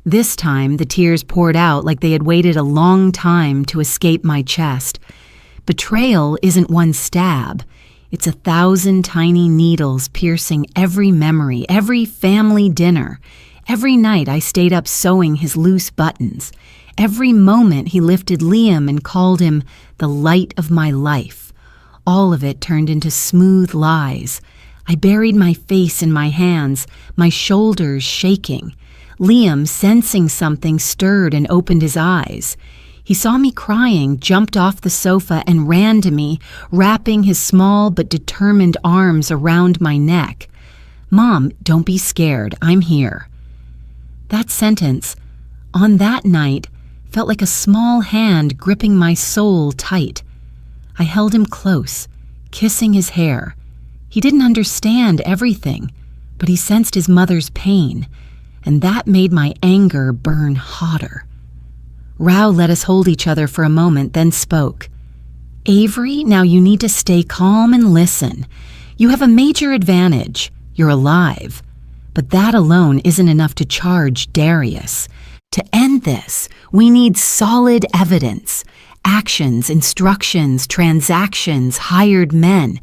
This time, the tears poured out like they had waited a long time to escape my chest. Betrayal isn't one stab. It's 1,000 tiny needles piercing every memory, every family dinner. Every night I stayed up sewing his loose buttons. Every moment he lifted Liam and called him the light of my life. All of it turned into smooth lies. I buried my face in my hands, my shoulders shaking. Liam, sensing something, stirred and opened his eyes. He saw me crying, jumped off the sofa, and ran to me, wrapping his small but determined arms around my neck. "Mom, don't be scared. I'm here." That sentence, on that night, felt like a small hand gripping my soul tight. I held him close, kissing his hair. He didn't understand everything, but he sensed his mother's pain, and that made my anger burn hotter. Rao let us hold each other for a moment, then spoke. "Avery, now you need to stay calm and listen. You have a major advantage. You're alive. But that alone isn't enough to charge Darius. To end this, we need solid evidence. Actions, instructions, transactions, hired men.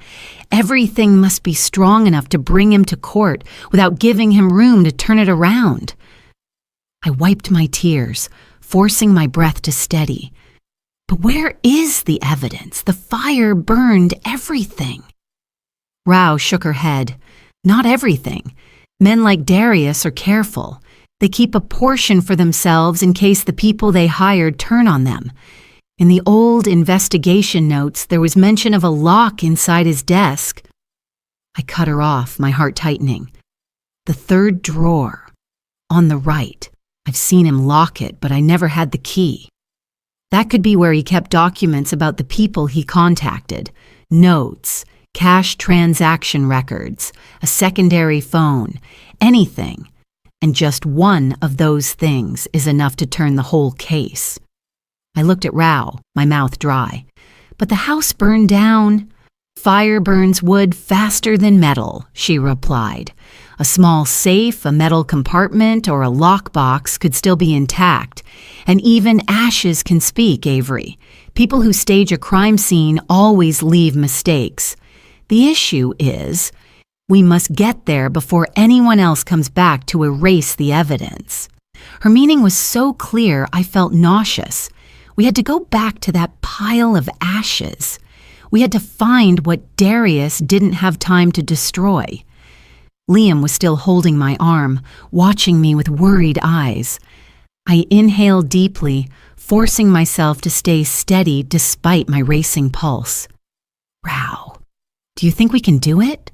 Everything must be strong enough to bring him to court without giving him room to turn it around. I wiped my tears, forcing my breath to steady. But where is the evidence? The fire burned everything. Rao shook her head. Not everything. Men like Darius are careful. They keep a portion for themselves in case the people they hired turn on them. In the old investigation notes, there was mention of a lock inside his desk. I cut her off, my heart tightening. The third drawer, on the right. I've seen him lock it, but I never had the key. That could be where he kept documents about the people he contacted. Notes, cash transaction records, a secondary phone, anything. And just one of those things is enough to turn the whole case. I looked at Rao, my mouth dry. But the house burned down. Fire burns wood faster than metal, she replied. A small safe, a metal compartment, or a lockbox could still be intact. And even ashes can speak, Avery. People who stage a crime scene always leave mistakes. The issue is, we must get there before anyone else comes back to erase the evidence. Her meaning was so clear I felt nauseous. We had to go back to that pile of ashes. We had to find what Darius didn't have time to destroy. Liam was still holding my arm, watching me with worried eyes. I inhaled deeply, forcing myself to stay steady despite my racing pulse. Rao, do you think we can do it?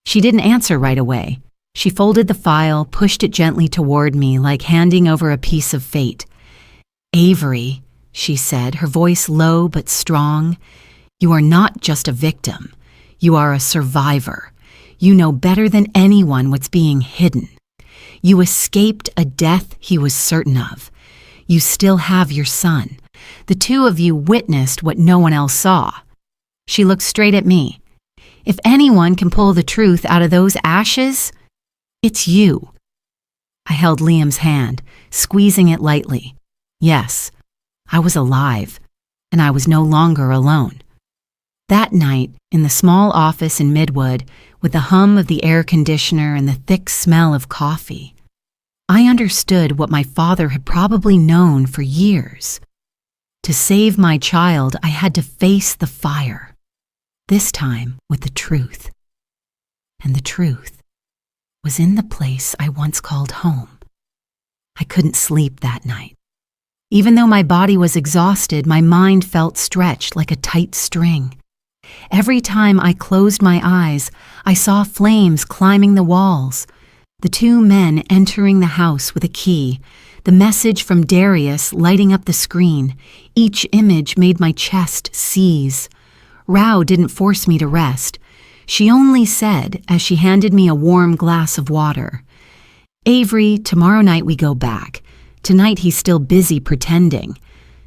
She didn't answer right away. She folded the file, pushed it gently toward me like handing over a piece of fate. Avery, she said, her voice low but strong, you are not just a victim. You are a survivor. You know better than anyone what's being hidden. You escaped a death he was certain of. You still have your son. The two of you witnessed what no one else saw. She looked straight at me. If anyone can pull the truth out of those ashes, it's you. I held Liam's hand, squeezing it lightly. Yes, I was alive, and I was no longer alone. That night, in the small office in Midwood, with the hum of the air conditioner and the thick smell of coffee, I understood what my father had probably known for years. To save my child, I had to face the fire, this time with the truth. And the truth was in the place I once called home. I couldn't sleep that night. Even though my body was exhausted, my mind felt stretched like a tight string. Every time I closed my eyes, I saw flames climbing the walls, the two men entering the house with a key, the message from Darius lighting up the screen. Each image made my chest seize. Rao didn't force me to rest. She only said, as she handed me a warm glass of water, Avery, tomorrow night we go back. Tonight he's still busy pretending.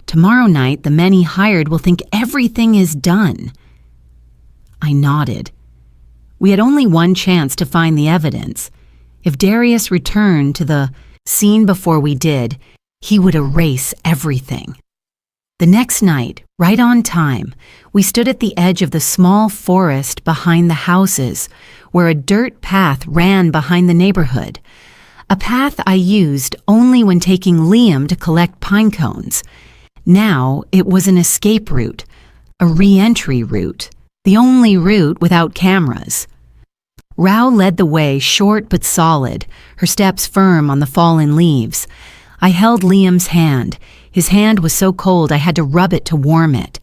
Tomorrow night the men he hired will think everything is done. I nodded. We had only one chance to find the evidence. If Darius returned to the scene before we did, he would erase everything. The next night, right on time, we stood at the edge of the small forest behind the houses, where a dirt path ran behind the neighborhood. A path I used only when taking Liam to collect pine cones. Now it was an escape route, a re-entry route, the only route without cameras. Rao led the way, short but solid, her steps firm on the fallen leaves. I held Liam's hand. His hand was so cold I had to rub it to warm it.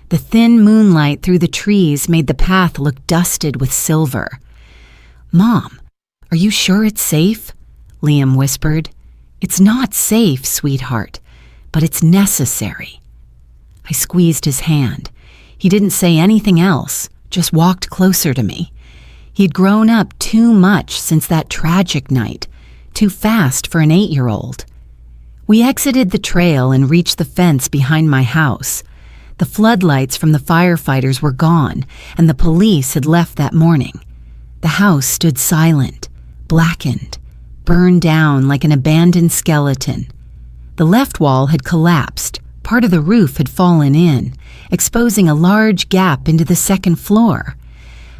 The thin moonlight through the trees made the path look dusted with silver. "Mom, are you sure it's safe?" Liam whispered. "It's not safe, sweetheart, but it's necessary." I squeezed his hand. He didn't say anything else, just walked closer to me. He'd grown up too much since that tragic night, too fast for an 8-year-old. We exited the trail and reached the fence behind my house. The floodlights from the firefighters were gone, and the police had left that morning. The house stood silent, blackened, burned down like an abandoned skeleton. The left wall had collapsed. Part of the roof had fallen in, exposing a large gap into the second floor.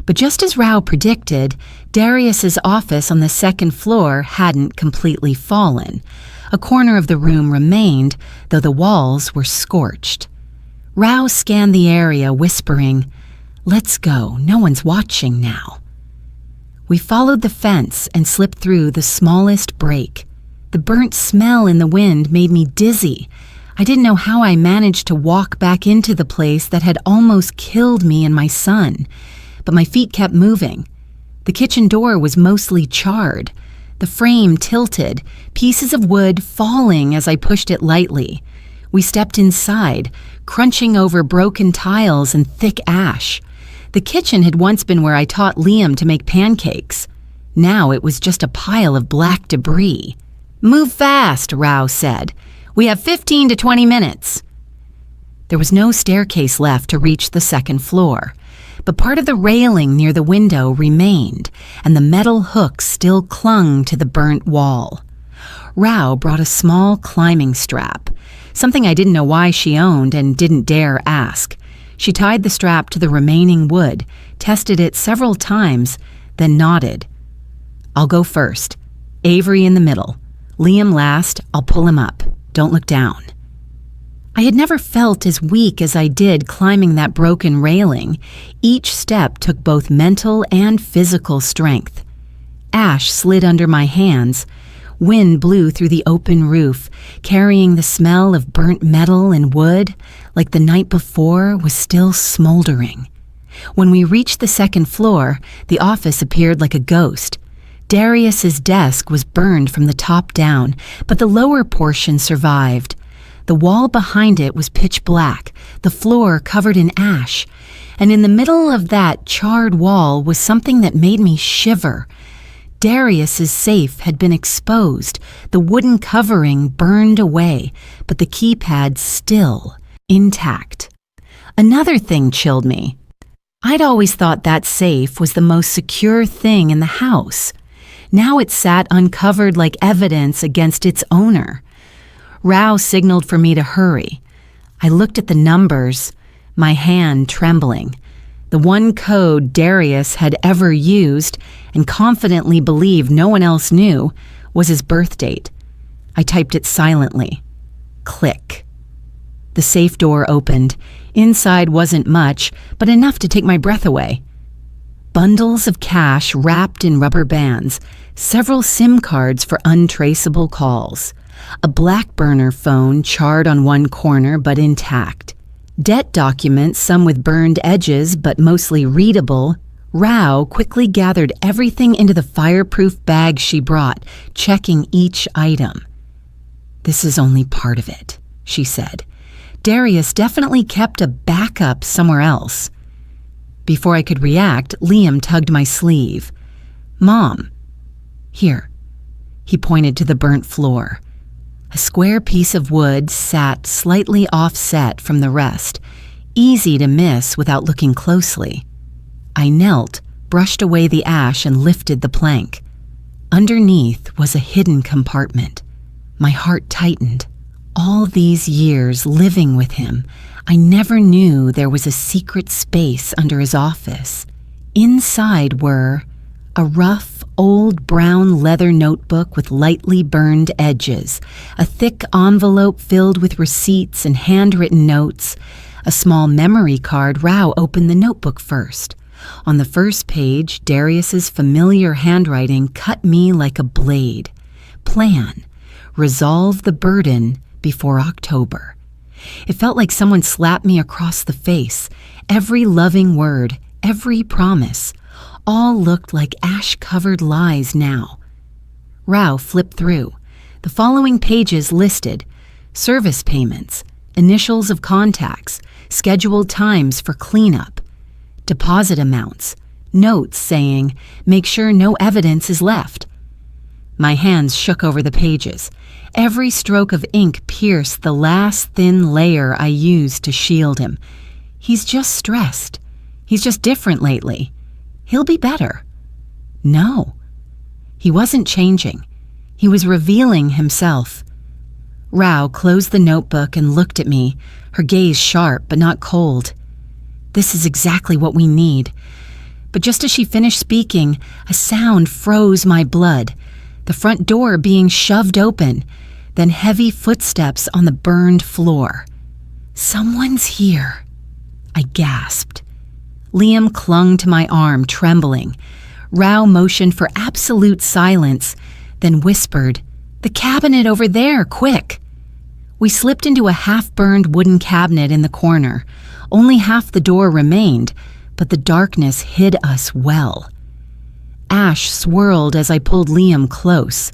But just as Rao predicted, Darius's office on the second floor hadn't completely fallen. A corner of the room remained, though the walls were scorched. Rao scanned the area, whispering, "Let's go, no one's watching now." We followed the fence and slipped through the smallest break. The burnt smell in the wind made me dizzy. I didn't know how I managed to walk back into the place that had almost killed me and my son, but my feet kept moving. The kitchen door was mostly charred. The frame tilted, pieces of wood falling as I pushed it lightly. We stepped inside, crunching over broken tiles and thick ash. The kitchen had once been where I taught Liam to make pancakes. Now it was just a pile of black debris. "Move fast," Rao said. "We have 15 to 20 minutes." There was no staircase left to reach the second floor, but part of the railing near the window remained, and the metal hooks still clung to the burnt wall. Rao brought a small climbing strap, something I didn't know why she owned and didn't dare ask. She tied the strap to the remaining wood, tested it several times, then nodded. "I'll go first. Avery in the middle. Liam last. I'll pull him up. Don't look down." I had never felt as weak as I did climbing that broken railing. Each step took both mental and physical strength. Ash slid under my hands. Wind blew through the open roof, carrying the smell of burnt metal and wood, like the night before was still smoldering. When we reached the second floor, the office appeared like a ghost. Darius's desk was burned from the top down, but the lower portion survived. The wall behind it was pitch black, the floor covered in ash, and in the middle of that charred wall was something that made me shiver. Darius's safe had been exposed, the wooden covering burned away, but the keypad still intact. Another thing chilled me. I'd always thought that safe was the most secure thing in the house. Now it sat uncovered like evidence against its owner. Rao signaled for me to hurry. I looked at the numbers, my hand trembling. The one code Darius had ever used, and confidently believed no one else knew, was his birth date. I typed it silently. Click. The safe door opened. Inside wasn't much, but enough to take my breath away. Bundles of cash wrapped in rubber bands, several SIM cards for untraceable calls, a BlackBurner phone charred on one corner but intact, debt documents, some with burned edges but mostly readable. Rao quickly gathered everything into the fireproof bag she brought, checking each item. "This is only part of it," she said. "Darius definitely kept a backup somewhere else." Before I could react, Liam tugged my sleeve. "Mom, here." He pointed to the burnt floor. A square piece of wood sat slightly offset from the rest, easy to miss without looking closely. I knelt, brushed away the ash, and lifted the plank. Underneath was a hidden compartment. My heart tightened. All these years living with him, I never knew there was a secret space under his office. Inside were a rough, old brown leather notebook with lightly burned edges, a thick envelope filled with receipts and handwritten notes, a small memory card. Rao opened the notebook first. On the first page, Darius's familiar handwriting cut me like a blade. Plan. Resolve the burden before October. It felt like someone slapped me across the face. Every loving word, every promise, all looked like ash-covered lies now. Rao flipped through. The following pages listed service payments, initials of contacts, scheduled times for cleanup, deposit amounts, notes saying, "Make sure no evidence is left." My hands shook over the pages. Every stroke of ink pierced the last thin layer I used to shield him. He's just stressed. He's just different lately. He'll be better. No. He wasn't changing. He was revealing himself. Rao closed the notebook and looked at me, her gaze sharp but not cold. "This is exactly what we need." But just as she finished speaking, a sound froze my blood, the front door being shoved open, then heavy footsteps on the burned floor. "Someone's here," I gasped. Liam clung to my arm, trembling. Rao motioned for absolute silence, then whispered, "The cabinet over there, quick!" We slipped into a half-burned wooden cabinet in the corner. Only half the door remained, but the darkness hid us well. Ash swirled as I pulled Liam close.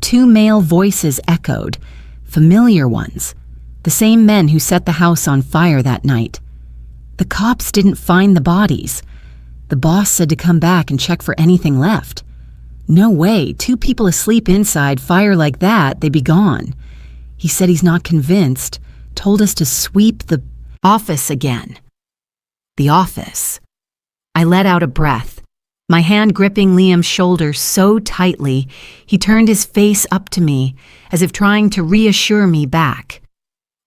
2 male voices echoed, familiar ones, the same men who set the house on fire that night. The cops didn't find the bodies. The boss said to come back and check for anything left. No way, 2 people asleep inside, fire like that, they'd be gone. He said he's not convinced, told us to sweep the office again. The office. I let out a breath, my hand gripping Liam's shoulder so tightly, he turned his face up to me, as if trying to reassure me back.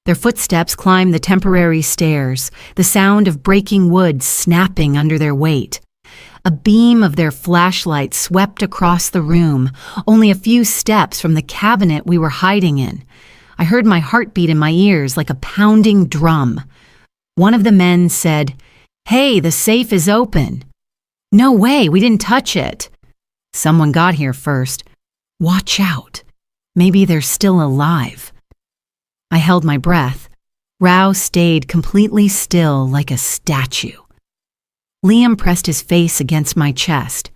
Their footsteps climbed the temporary stairs, the sound of breaking wood snapping under their weight. A beam of their flashlight swept across the room, only a few steps from the cabinet we were hiding in. I heard my heartbeat in my ears like a pounding drum. One of the men said, "Hey, the safe is open." "No way, we didn't touch it." "Someone got here first. Watch out. Maybe they're still alive." I held my breath. Rao stayed completely still like a statue. Liam pressed his face against my chest.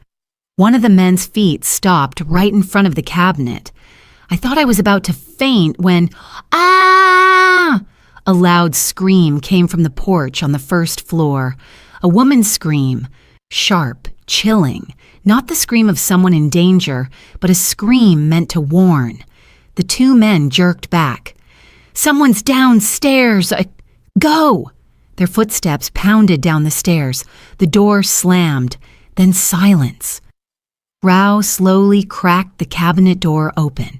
One of the men's feet stopped right in front of the cabinet. I thought I was about to faint when, "Ah!" A loud scream came from the porch on the first floor. A woman's scream, sharp, chilling, not the scream of someone in danger, but a scream meant to warn. The 2 men jerked back. "Someone's downstairs! Go!" Their footsteps pounded down the stairs. The door slammed, then silence. Rao slowly cracked the cabinet door open.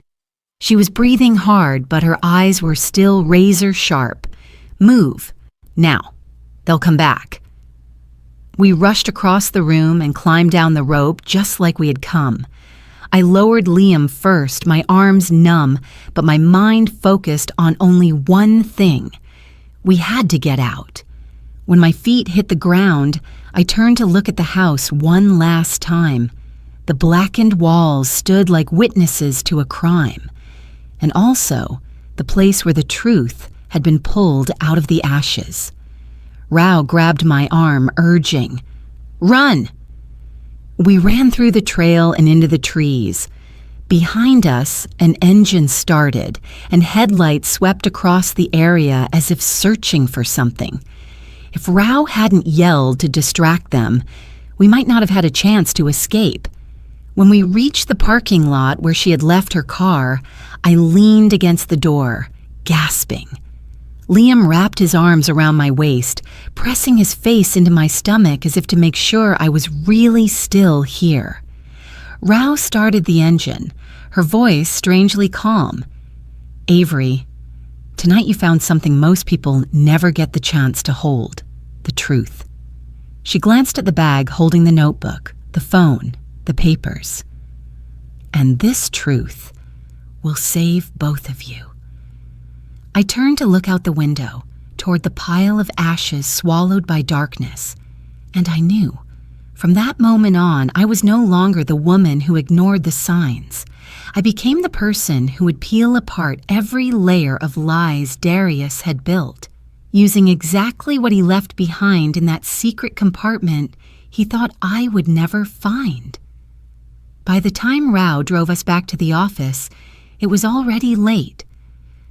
She was breathing hard, but her eyes were still razor sharp. "Move. Now. They'll come back." We rushed across the room and climbed down the rope just like we had come. I lowered Liam first, my arms numb, but my mind focused on only one thing. We had to get out. When my feet hit the ground, I turned to look at the house one last time. The blackened walls stood like witnesses to a crime. And also, the place where the truth had been pulled out of the ashes. Rao grabbed my arm, urging, "Run!" We ran through the trail and into the trees. Behind us, an engine started, and headlights swept across the area as if searching for something. If Rao hadn't yelled to distract them, we might not have had a chance to escape. When we reached the parking lot where she had left her car, I leaned against the door, gasping. Liam wrapped his arms around my waist, pressing his face into my stomach as if to make sure I was really still here. Rao started the engine, her voice strangely calm. "Avery, tonight you found something most people never get the chance to hold, the truth." She glanced at the bag holding the notebook, the phone, the papers. "And this truth will save both of you." I turned to look out the window, toward the pile of ashes swallowed by darkness, and I knew. From that moment on, I was no longer the woman who ignored the signs. I became the person who would peel apart every layer of lies Darius had built, using exactly what he left behind in that secret compartment he thought I would never find. By the time Rao drove us back to the office, it was already late.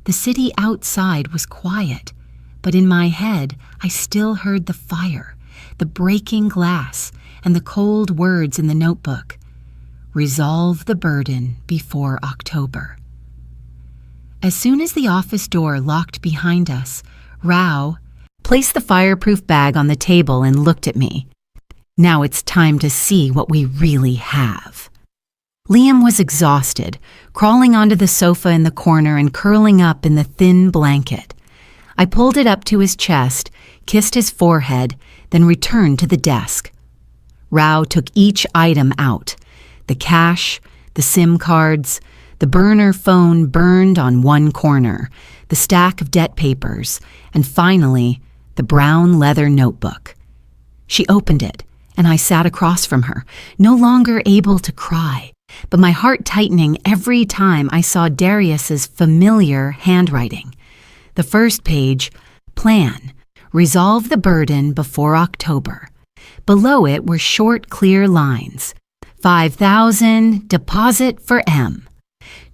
The city outside was quiet, but in my head I still heard the fire, the breaking glass, and the cold words in the notebook. Resolve the burden before October. As soon as the office door locked behind us, Rao placed the fireproof bag on the table and looked at me. "Now it's time to see what we really have." Liam was exhausted, crawling onto the sofa in the corner and curling up in the thin blanket. I pulled it up to his chest, kissed his forehead, then returned to the desk. Rao took each item out: the cash, the SIM cards, the burner phone burned on one corner, the stack of debt papers, and finally, the brown leather notebook. She opened it, and I sat across from her, no longer able to cry, but my heart tightening every time I saw Darius's familiar handwriting. The first page, plan, resolve the burden before October. Below it were short, clear lines. 5,000, deposit for M.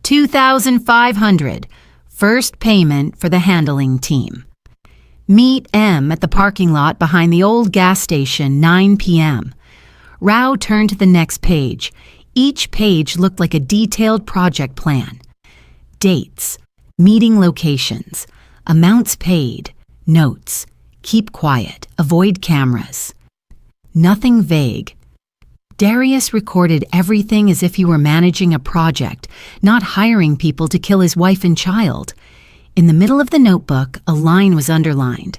2,500, first payment for the handling team. Meet M at the parking lot behind the old gas station, 9 p.m. Rao turned to the next page. Each page looked like a detailed project plan. Dates, meeting locations, amounts paid, notes, keep quiet, avoid cameras. Nothing vague. Darius recorded everything as if he were managing a project, not hiring people to kill his wife and child. In the middle of the notebook, a line was underlined.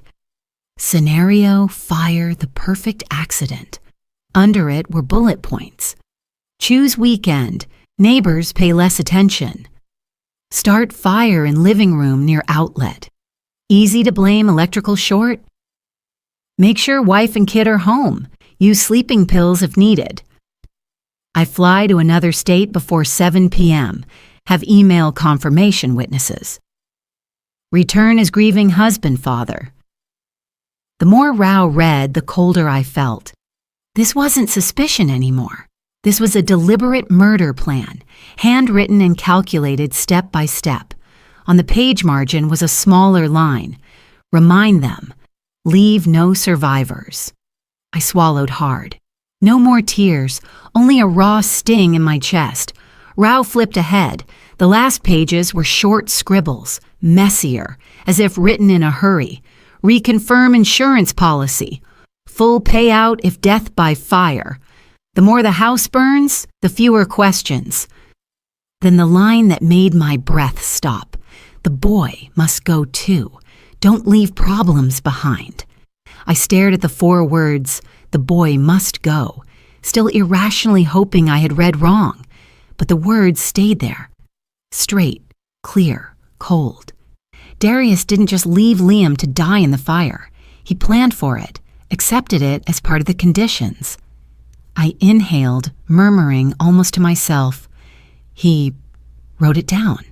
Scenario, fire, the perfect accident. Under it were bullet points. Choose weekend. Neighbors pay less attention. Start fire in living room near outlet. Easy to blame electrical short. Make sure wife and kid are home. Use sleeping pills if needed. I fly to another state before 7 p.m. Have email confirmation witnesses. Return as grieving husband, father. The more Rao read, the colder I felt. This wasn't suspicion anymore. This was a deliberate murder plan, handwritten and calculated step by step. On the page margin was a smaller line. Remind them. Leave no survivors. I swallowed hard. No more tears, only a raw sting in my chest. Rao flipped ahead. The last pages were short scribbles, messier, as if written in a hurry. Reconfirm insurance policy. Full payout if death by fire. The more the house burns, the fewer questions. Then the line that made my breath stop. The boy must go too. Don't leave problems behind. I stared at the 4 words, the boy must go, still irrationally hoping I had read wrong. But the words stayed there. Straight, clear, cold. Darius didn't just leave Liam to die in the fire. He planned for it, accepted it as part of the conditions. I inhaled, murmuring almost to myself. He wrote it down.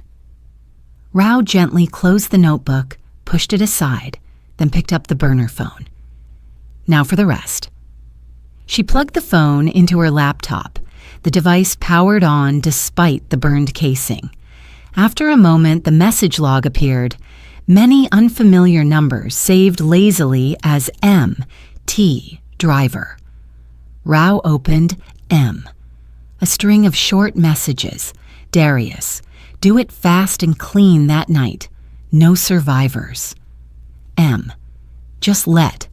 Rao gently closed the notebook, pushed it aside, then picked up the burner phone. Now for the rest. She plugged the phone into her laptop. The device powered on despite the burned casing. After a moment, the message log appeared. Many unfamiliar numbers saved lazily as M, T, driver. Rao opened M. A string of short messages. Darius, do it fast and clean that night. No survivors. M. Just let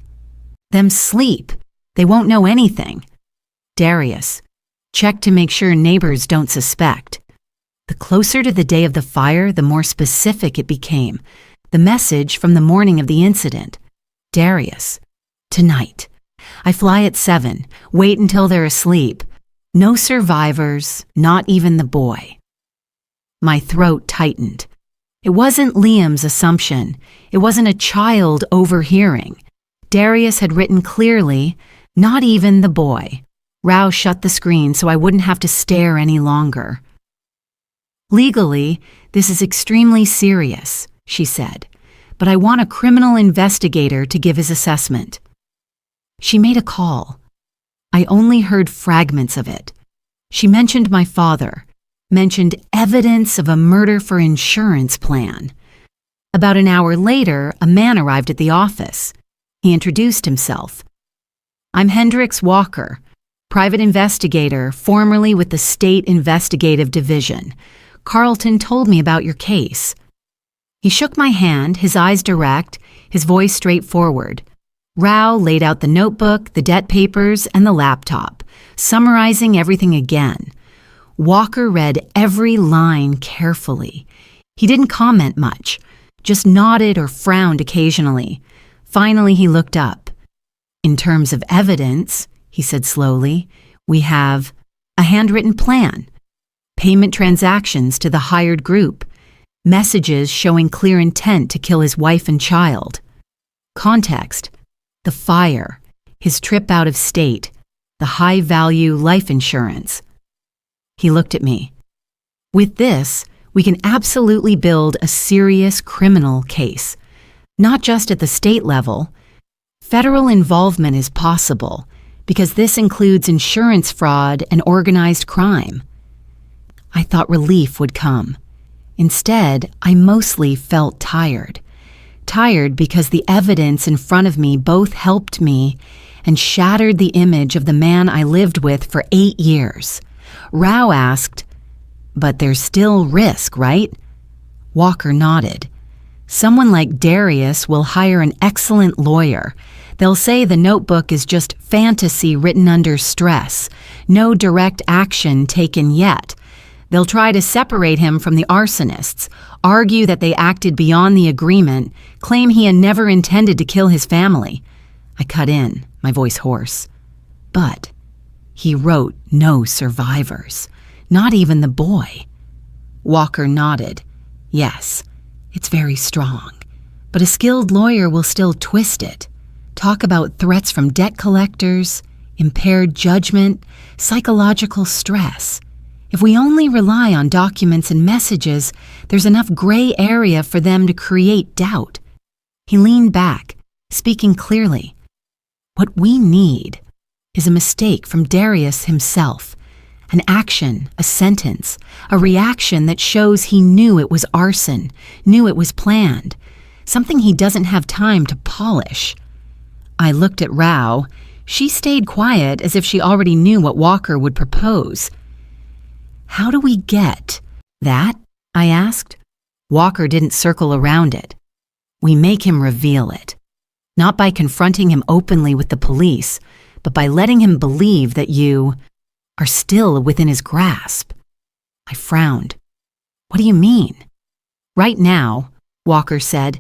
them sleep. They won't know anything. Darius, check to make sure neighbors don't suspect. The closer to the day of the fire, the more specific it became. The message from the morning of the incident. Darius, tonight. I fly at 7. Wait until they're asleep. No survivors, not even the boy. My throat tightened. It wasn't Liam's assumption. It wasn't a child overhearing. Darius had written clearly, not even the boy. Rao shut the screen so I wouldn't have to stare any longer. Legally, this is extremely serious, she said, but I want a criminal investigator to give his assessment. She made a call. I only heard fragments of it. She mentioned my father, mentioned evidence of a murder for insurance plan. About an hour later, a man arrived at the office. He introduced himself. I'm Hendrix Walker, private investigator, formerly with the State Investigative Division. Carlton told me about your case. He shook my hand, his eyes direct, his voice straightforward. Rao laid out the notebook, the debt papers, and the laptop, summarizing everything again. Walker read every line carefully. He didn't comment much, just nodded or frowned occasionally. Finally, he looked up. "In terms of evidence," he said slowly, "we have a handwritten plan, payment transactions to the hired group, messages showing clear intent to kill his wife and child. Context: the fire, his trip out of state, the high-value life insurance." He looked at me. "With this, we can absolutely build a serious criminal case, not just at the state level. Federal involvement is possible because this includes insurance fraud and organized crime." I thought relief would come. Instead, I mostly felt tired. Tired because the evidence in front of me both helped me and shattered the image of the man I lived with for 8 years. Rao asked, "But there's still risk, right?" Walker nodded. "Someone like Darius will hire an excellent lawyer. They'll say the notebook is just fantasy written under stress, no direct action taken yet. They'll try to separate him from the arsonists, argue that they acted beyond the agreement, claim he had never intended to kill his family." I cut in, my voice hoarse. "But he wrote no survivors, not even the boy." Walker nodded. "Yes, it's very strong, but a skilled lawyer will still twist it. Talk about threats from debt collectors, impaired judgment, psychological stress. If we only rely on documents and messages, there's enough gray area for them to create doubt." He leaned back, speaking clearly. "What we need is a mistake from Darius himself, an action, a sentence, a reaction that shows he knew it was arson, knew it was planned, something he doesn't have time to polish." I looked at Rao. She stayed quiet as if she already knew what Walker would propose. "How do we get that?" I asked. Walker didn't circle around it. "We make him reveal it. Not by confronting him openly with the police, but by letting him believe that you are still within his grasp." I frowned. "What do you mean?" "Right now," Walker said,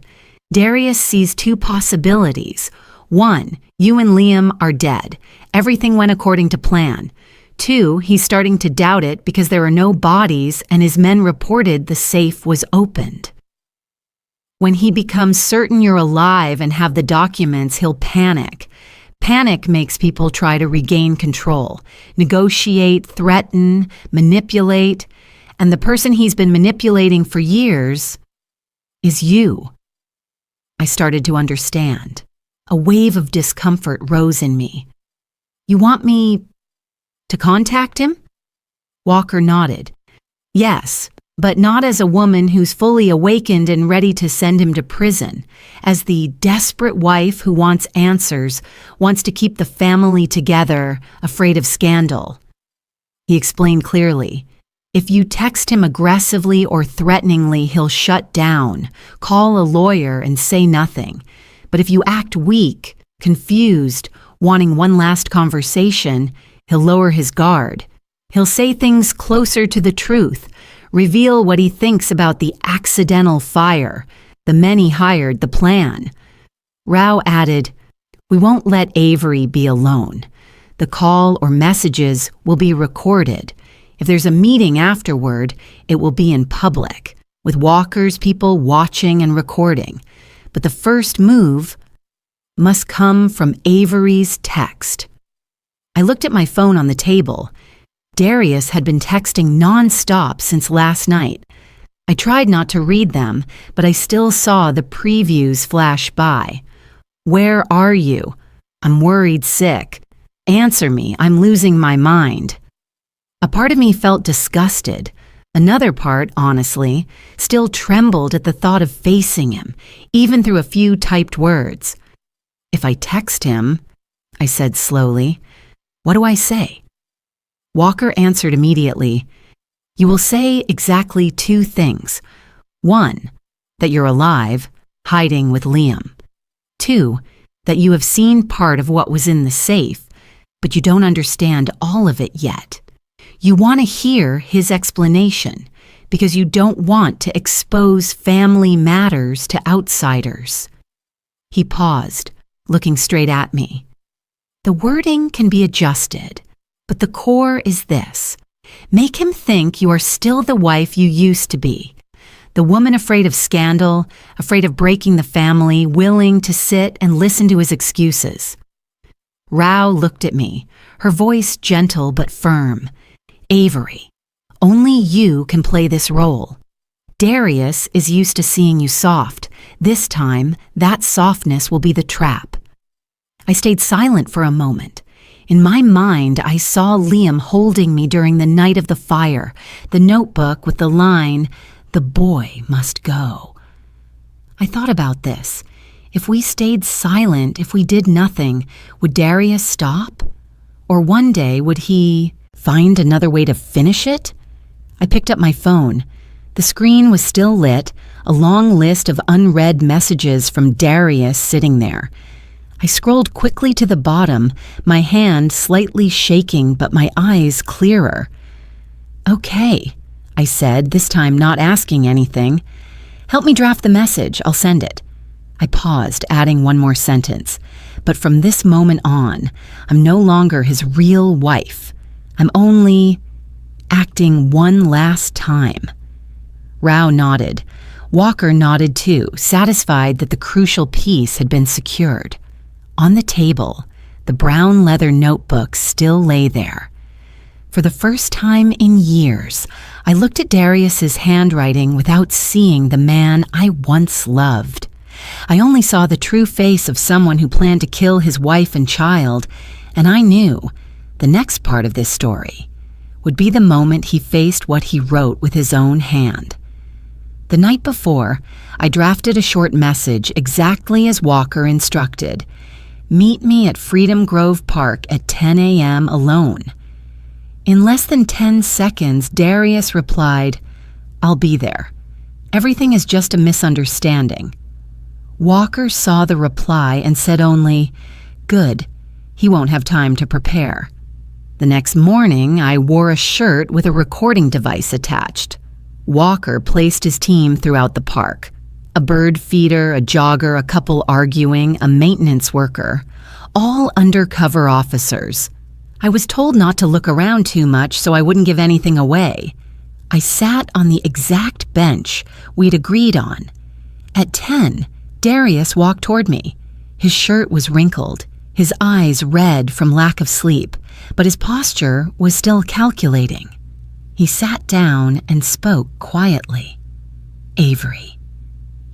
"Darius sees 2 possibilities. 1, you and Liam are dead. Everything went according to plan. 2, he's starting to doubt it because there are no bodies and his men reported the safe was opened. When he becomes certain you're alive and have the documents, he'll panic. Panic makes people try to regain control, negotiate, threaten, manipulate, and the person he's been manipulating for years is you." I started to understand. A wave of discomfort rose in me. "You want me to contact him?" Walker nodded. "Yes, but not as a woman who's fully awakened and ready to send him to prison, as the desperate wife who wants answers, wants to keep the family together, afraid of scandal." He explained clearly. "If you text him aggressively or threateningly, he'll shut down, call a lawyer, and say nothing. But if you act weak, confused, wanting one last conversation, he'll lower his guard. He'll say things closer to the truth, reveal what he thinks about the accidental fire, the men he hired, the plan." Rao added, "We won't let Avery be alone. The call or messages will be recorded. If there's a meeting afterward, it will be in public, with Walker's people watching and recording. But the first move must come from Avery's text." I looked at my phone on the table. Darius had been texting nonstop since last night. I tried not to read them, but I still saw the previews flash by. "Where are you? I'm worried sick. Answer me, I'm losing my mind." A part of me felt disgusted. Another part, honestly, still trembled at the thought of facing him, even through a few typed words. "If I text him," I said slowly, "what do I say?" Walker answered immediately. "You will say exactly 2 things. 1, that you're alive, hiding with Liam. 2, that you have seen part of what was in the safe, but you don't understand all of it yet. You want to hear his explanation because you don't want to expose family matters to outsiders. He paused, looking straight at me. The wording can be adjusted, but the core is this. Make him think you are still the wife you used to be. The woman afraid of scandal, afraid of breaking the family, willing to sit and listen to his excuses. Rao looked at me, her voice gentle but firm. Avery, only you can play this role. Darius is used to seeing you soft. This time, that softness will be the trap. I stayed silent for a moment. In my mind, I saw Liam holding me during the night of the fire, the notebook with the line, "The boy must go." I thought about this. If we stayed silent, if we did nothing, would Darius stop? Or one day, would he find another way to finish it? I picked up my phone. The screen was still lit, a long list of unread messages from Darius sitting there. I scrolled quickly to the bottom, my hand slightly shaking but my eyes clearer. "Okay," I said, this time not asking anything. "Help me draft the message, I'll send it." I paused, adding one more sentence. "But from this moment on, I'm no longer his real wife. I'm only acting one last time." Rao nodded. Walker nodded too, satisfied that the crucial piece had been secured. On the table, the brown leather notebook still lay there. For the first time in years, I looked at Darius's handwriting without seeing the man I once loved. I only saw the true face of someone who planned to kill his wife and child, and I knew the next part of this story would be the moment he faced what he wrote with his own hand. The night before, I drafted a short message exactly as Walker instructed. "Meet me at Freedom Grove Park at 10 a.m. alone." In less than 10 seconds, Darius replied, "I'll be there. Everything is just a misunderstanding." Walker saw the reply and said only, "Good, he won't have time to prepare." The next morning, I wore a shirt with a recording device attached. Walker placed his team throughout the park. A bird feeder, a jogger, a couple arguing, a maintenance worker, all undercover officers. I was told not to look around too much so I wouldn't give anything away. I sat on the exact bench we'd agreed on. At 10, Darius walked toward me. His shirt was wrinkled, his eyes red from lack of sleep, but his posture was still calculating. He sat down and spoke quietly. "Avery,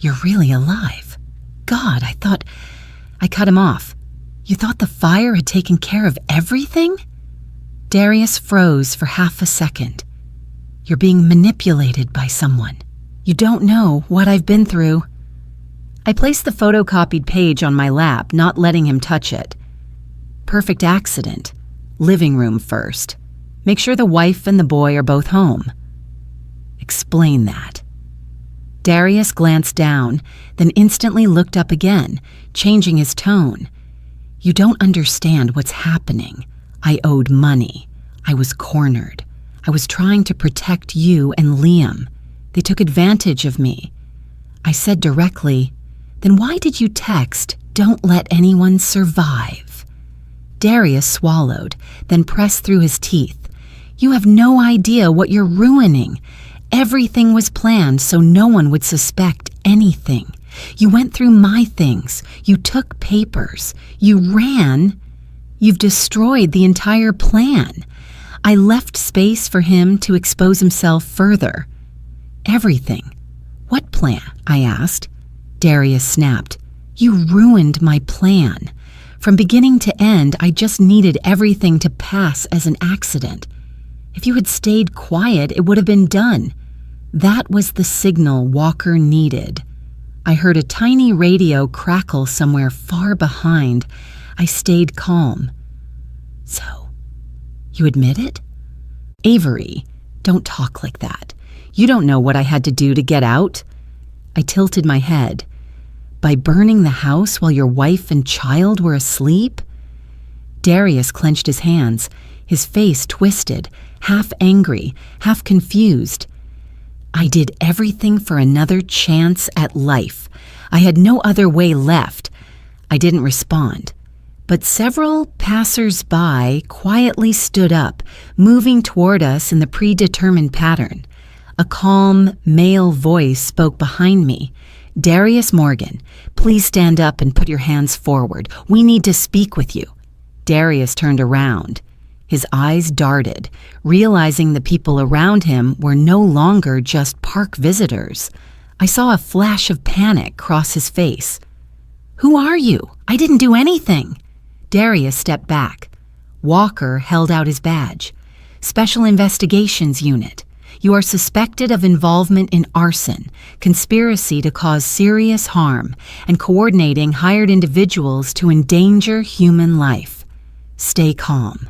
you're really alive. God, I thought..." I cut him off. "You thought the fire had taken care of everything?" Darius froze for half a second. "You're being manipulated by someone. You don't know what I've been through." I placed the photocopied page on my lap, not letting him touch it. "Perfect accident. Living room first. Make sure the wife and the boy are both home." "Explain that." Darius glanced down, then instantly looked up again, changing his tone. "You don't understand what's happening. I owed money. I was cornered. I was trying to protect you and Liam. They took advantage of me." I said directly, "Then why did you text, 'Don't let anyone survive'?" Darius swallowed, then pressed through his teeth. "You have no idea what you're ruining. Everything was planned so no one would suspect anything. You went through my things. You took papers. You ran. You've destroyed the entire plan. I left space for him to expose himself further." "Everything? What plan?" I asked. Darius snapped. "You ruined my plan. From beginning to end, I just needed everything to pass as an accident. If you had stayed quiet, it would have been done. That was the signal Walker needed." I heard a tiny radio crackle somewhere far behind. I stayed calm. "So, you admit it?" "Avery, don't talk like that. You don't know what I had to do to get out." I tilted my head. "By burning the house while your wife and child were asleep?" Darius clenched his hands. his face twisted, half angry, half confused. I did everything for another chance at life. I had no other way left. I didn't respond. But several passers-by quietly stood up, moving toward us in the predetermined pattern. A calm, male voice spoke behind me. "Darius Morgan, please stand up and put your hands forward. We need to speak with you." Darius turned around. His eyes darted, realizing the people around him were no longer just park visitors. I saw a flash of panic cross his face. "Who are you? I didn't do anything." Darius stepped back. Walker held out his badge. "Special Investigations Unit. You are suspected of involvement in arson, conspiracy to cause serious harm, and coordinating hired individuals to endanger human life. Stay calm."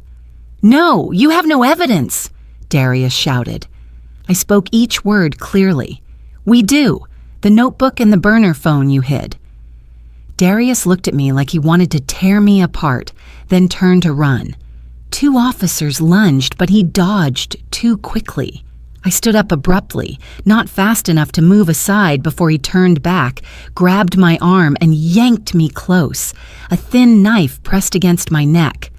"No, you have no evidence," Darius shouted. I spoke each word clearly. "We do. The notebook and the burner phone you hid." Darius looked at me like he wanted to tear me apart, then turned to run. 2 officers lunged, but he dodged too quickly. I stood up abruptly, not fast enough to move aside before he turned back, grabbed my arm, and yanked me close, a thin knife pressed against my neck.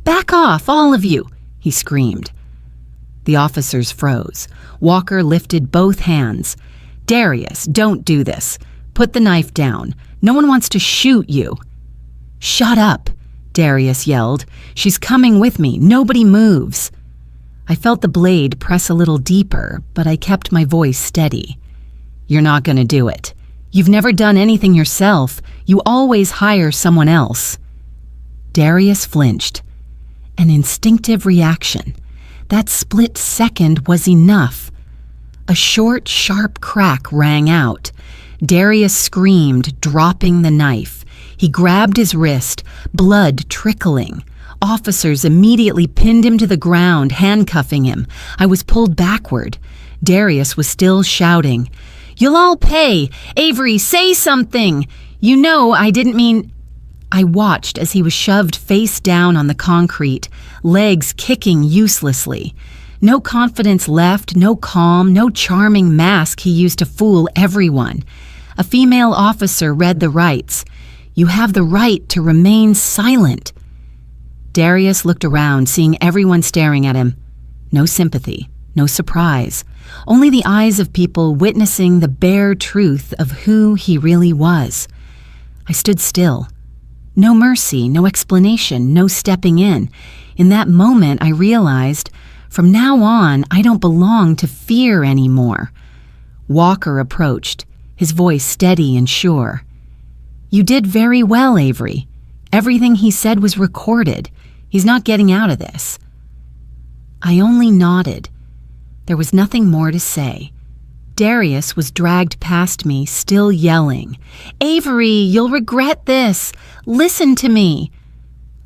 "Back off, all of you!" he screamed. The officers froze. Walker lifted both hands. "Darius, don't do this. Put the knife down. No one wants to shoot you." "Shut up," Darius yelled. "She's coming with me. Nobody moves." I felt the blade press a little deeper, but I kept my voice steady. "You're not going to do it. You've never done anything yourself. You always hire someone else." Darius flinched. An instinctive reaction. That split second was enough. A short, sharp crack rang out. Darius screamed, dropping the knife. He grabbed his wrist, blood trickling. Officers immediately pinned him to the ground, handcuffing him. I was pulled backward. Darius was still shouting, "You'll all pay! Avery, say something! You know I didn't mean—" I watched as he was shoved face down on the concrete, legs kicking uselessly. No confidence left, no calm, no charming mask he used to fool everyone. A female officer read the rights. "You have the right to remain silent." Darius looked around, seeing everyone staring at him. No sympathy, no surprise, only the eyes of people witnessing the bare truth of who he really was. I stood still. No mercy, no explanation, no stepping in. In that moment, I realized, from now on, I don't belong to fear anymore. Walker approached, his voice steady and sure. "You did very well, Avery. Everything he said was recorded. He's not getting out of this." I only nodded. There was nothing more to say. Darius was dragged past me, still yelling, "Avery, you'll regret this. Listen to me."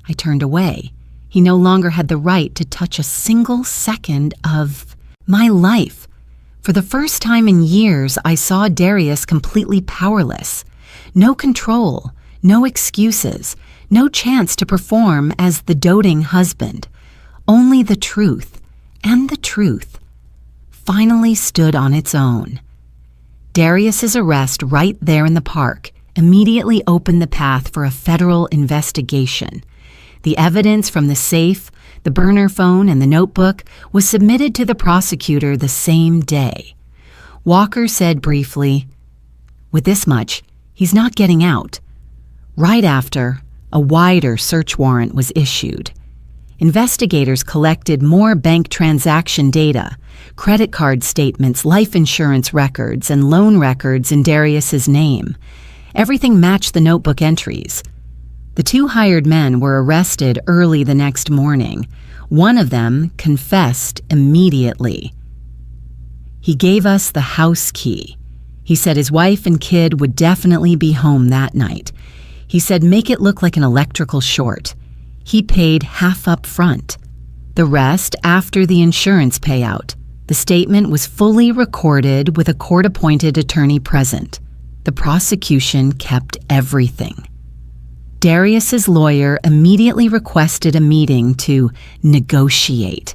I turned away. He no longer had the right to touch a single second of my life. For the first time in years, I saw Darius completely powerless. No control, no excuses, no chance to perform as the doting husband. Only the truth, and the truth, finally stood on its own. Darius's arrest right there in the park immediately opened the path for a federal investigation. The evidence from the safe, the burner phone, and the notebook was submitted to the prosecutor the same day. Walker said briefly, "With this much, he's not getting out." Right after, a wider search warrant was issued. Investigators collected more bank transaction data, credit card statements, life insurance records, and loan records in Darius's name. Everything matched the notebook entries. The 2 hired men were arrested early the next morning. One of them confessed immediately. He gave us the house key. He said his wife and kid would definitely be home that night. He said make it look like an electrical short. He paid half up front. The rest after the insurance payout. The statement was fully recorded with a court-appointed attorney present. The prosecution kept everything. Darius's lawyer immediately requested a meeting to negotiate.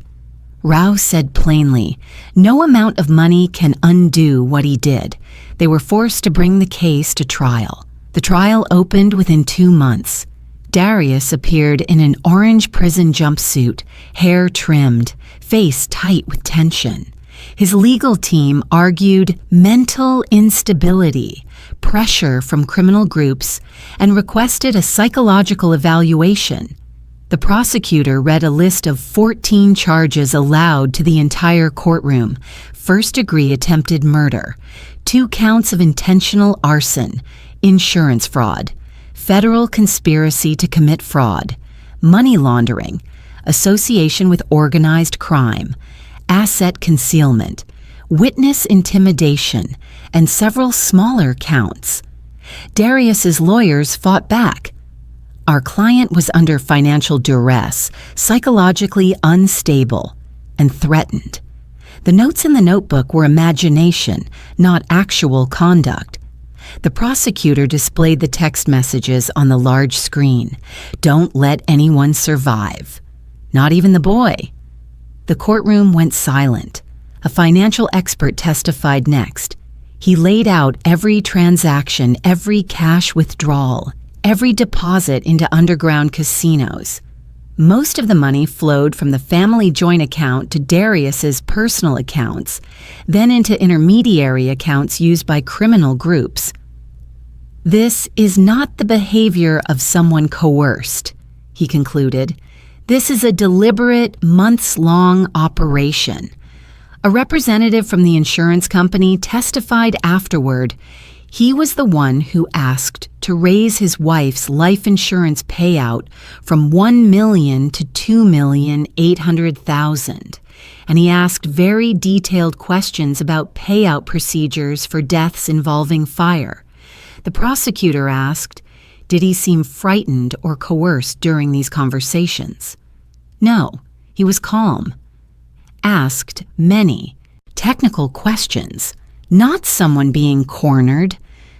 Rao said plainly, no amount of money can undo what he did. They were forced to bring the case to trial. The trial opened within 2 months. Darius appeared in an orange prison jumpsuit, hair trimmed, face tight with tension. His legal team argued mental instability, pressure from criminal groups, and requested a psychological evaluation. The prosecutor read a list of 14 charges aloud to the entire courtroom: first-degree attempted murder, 2 counts of intentional arson, insurance fraud, federal conspiracy to commit fraud, money laundering, association with organized crime, asset concealment, witness intimidation, and several smaller counts. Darius's lawyers fought back. Our client was under financial duress, psychologically unstable, and threatened. The notes in the notebook were imagination, not actual conduct. The prosecutor displayed the text messages on the large screen. Don't let anyone survive. Not even the boy. The courtroom went silent. A financial expert testified next. He laid out every transaction, every cash withdrawal, every deposit into underground casinos. Most of the money flowed from the family joint account to Darius's personal accounts, then into intermediary accounts used by criminal groups. This is not the behavior of someone coerced, he concluded. This is a deliberate, months-long operation. A representative from the insurance company testified afterward. He was the one who asked to raise his wife's life insurance payout from $1 million to $2,800,000, and he asked very detailed questions about payout procedures for deaths involving fire. The prosecutor asked, did he seem frightened or coerced during these conversations? No, he was calm. Asked many technical questions, not someone being cornered.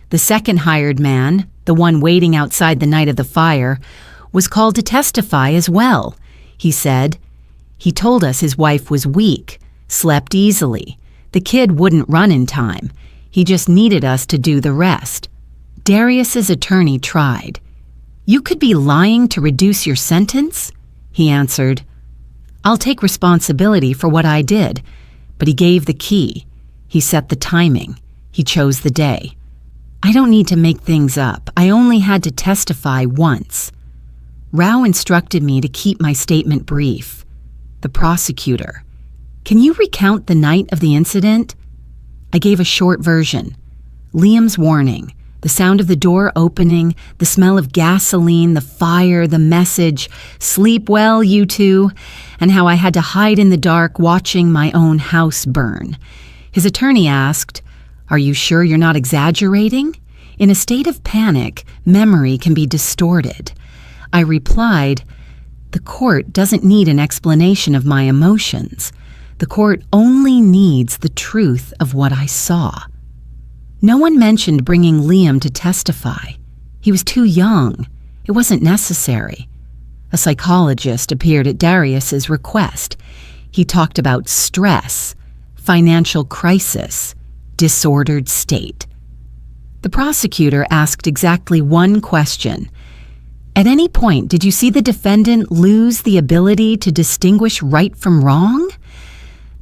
The second hired man, the one waiting outside the night of the fire, was called to testify as well. He said, he told us his wife was weak, slept easily. The kid wouldn't run in time. He just needed us to do the rest. Darius's attorney tried. You could be lying to reduce your sentence? He answered, I'll take responsibility for what I did. But he gave the key. He set the timing. He chose the day. I don't need to make things up. I only had to testify once. Rao instructed me to keep my statement brief. The prosecutor, can you recount the night of the incident? I gave a short version. Liam's warning, the sound of the door opening, the smell of gasoline, the fire, the message, sleep well, you two, and how I had to hide in the dark watching my own house burn. His attorney asked, are you sure you're not exaggerating? In a state of panic, memory can be distorted. I replied, the court doesn't need an explanation of my emotions. The court only needs the truth of what I saw. No one mentioned bringing Liam to testify. He was too young. It wasn't necessary. A psychologist appeared at Darius's request. He talked about stress, financial crisis, disordered state. The prosecutor asked exactly one question. At any point, did you see the defendant lose the ability to distinguish right from wrong?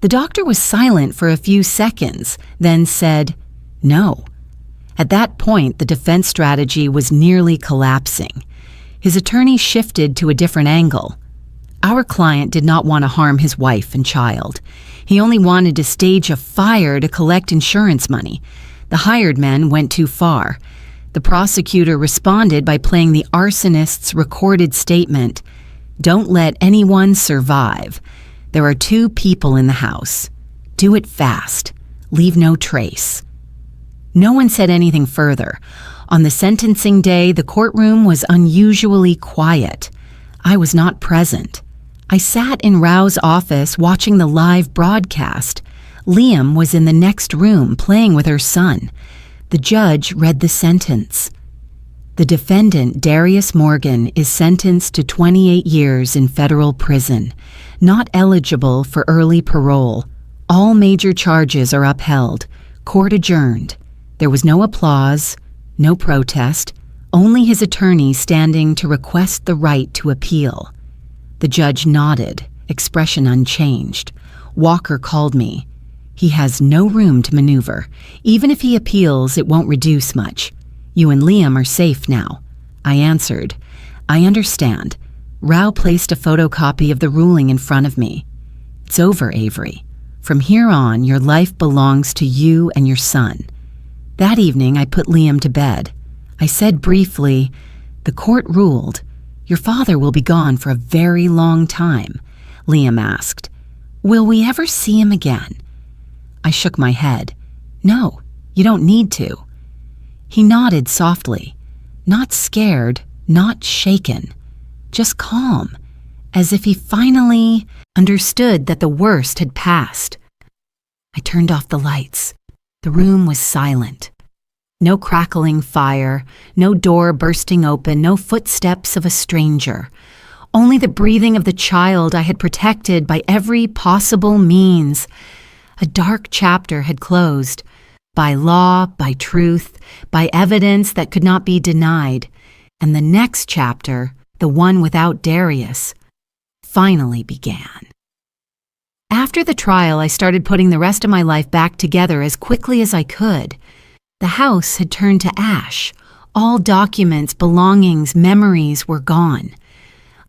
The doctor was silent for a few seconds, then said, no. At that point, the defense strategy was nearly collapsing. His attorney shifted to a different angle. Our client did not want to harm his wife and child. He only wanted to stage a fire to collect insurance money. The hired men went too far. The prosecutor responded by playing the arsonist's recorded statement, don't let anyone survive. There are 2 people in the house. Do it fast. Leave no trace. No one said anything further. On the sentencing day, the courtroom was unusually quiet. I was not present. I sat in Rao's office watching the live broadcast. Liam was in the next room playing with her son. The judge read the sentence. The defendant, Darius Morgan, is sentenced to 28 years in federal prison, not eligible for early parole. All major charges are upheld. Court adjourned. There was no applause, no protest, only his attorney standing to request the right to appeal. The judge nodded, expression unchanged. Walker called me. He has no room to maneuver. Even if he appeals, it won't reduce much. You and Liam are safe now. I answered. I understand. Rao placed a photocopy of the ruling in front of me. It's over, Avery. From here on, your life belongs to you and your son. That evening, I put Liam to bed. I said briefly, the court ruled. Your father will be gone for a very long time. Liam asked, will we ever see him again? I shook my head. No, you don't need to. He nodded softly, not scared, not shaken, just calm, as if he finally understood that the worst had passed. I turned off the lights. The room was silent. No crackling fire, no door bursting open, no footsteps of a stranger. Only the breathing of the child I had protected by every possible means. A dark chapter had closed. By law, by truth, by evidence that could not be denied. And the next chapter, the one without Darius, finally began. After the trial, I started putting the rest of my life back together as quickly as I could. The house had turned to ash. All documents, belongings, memories were gone.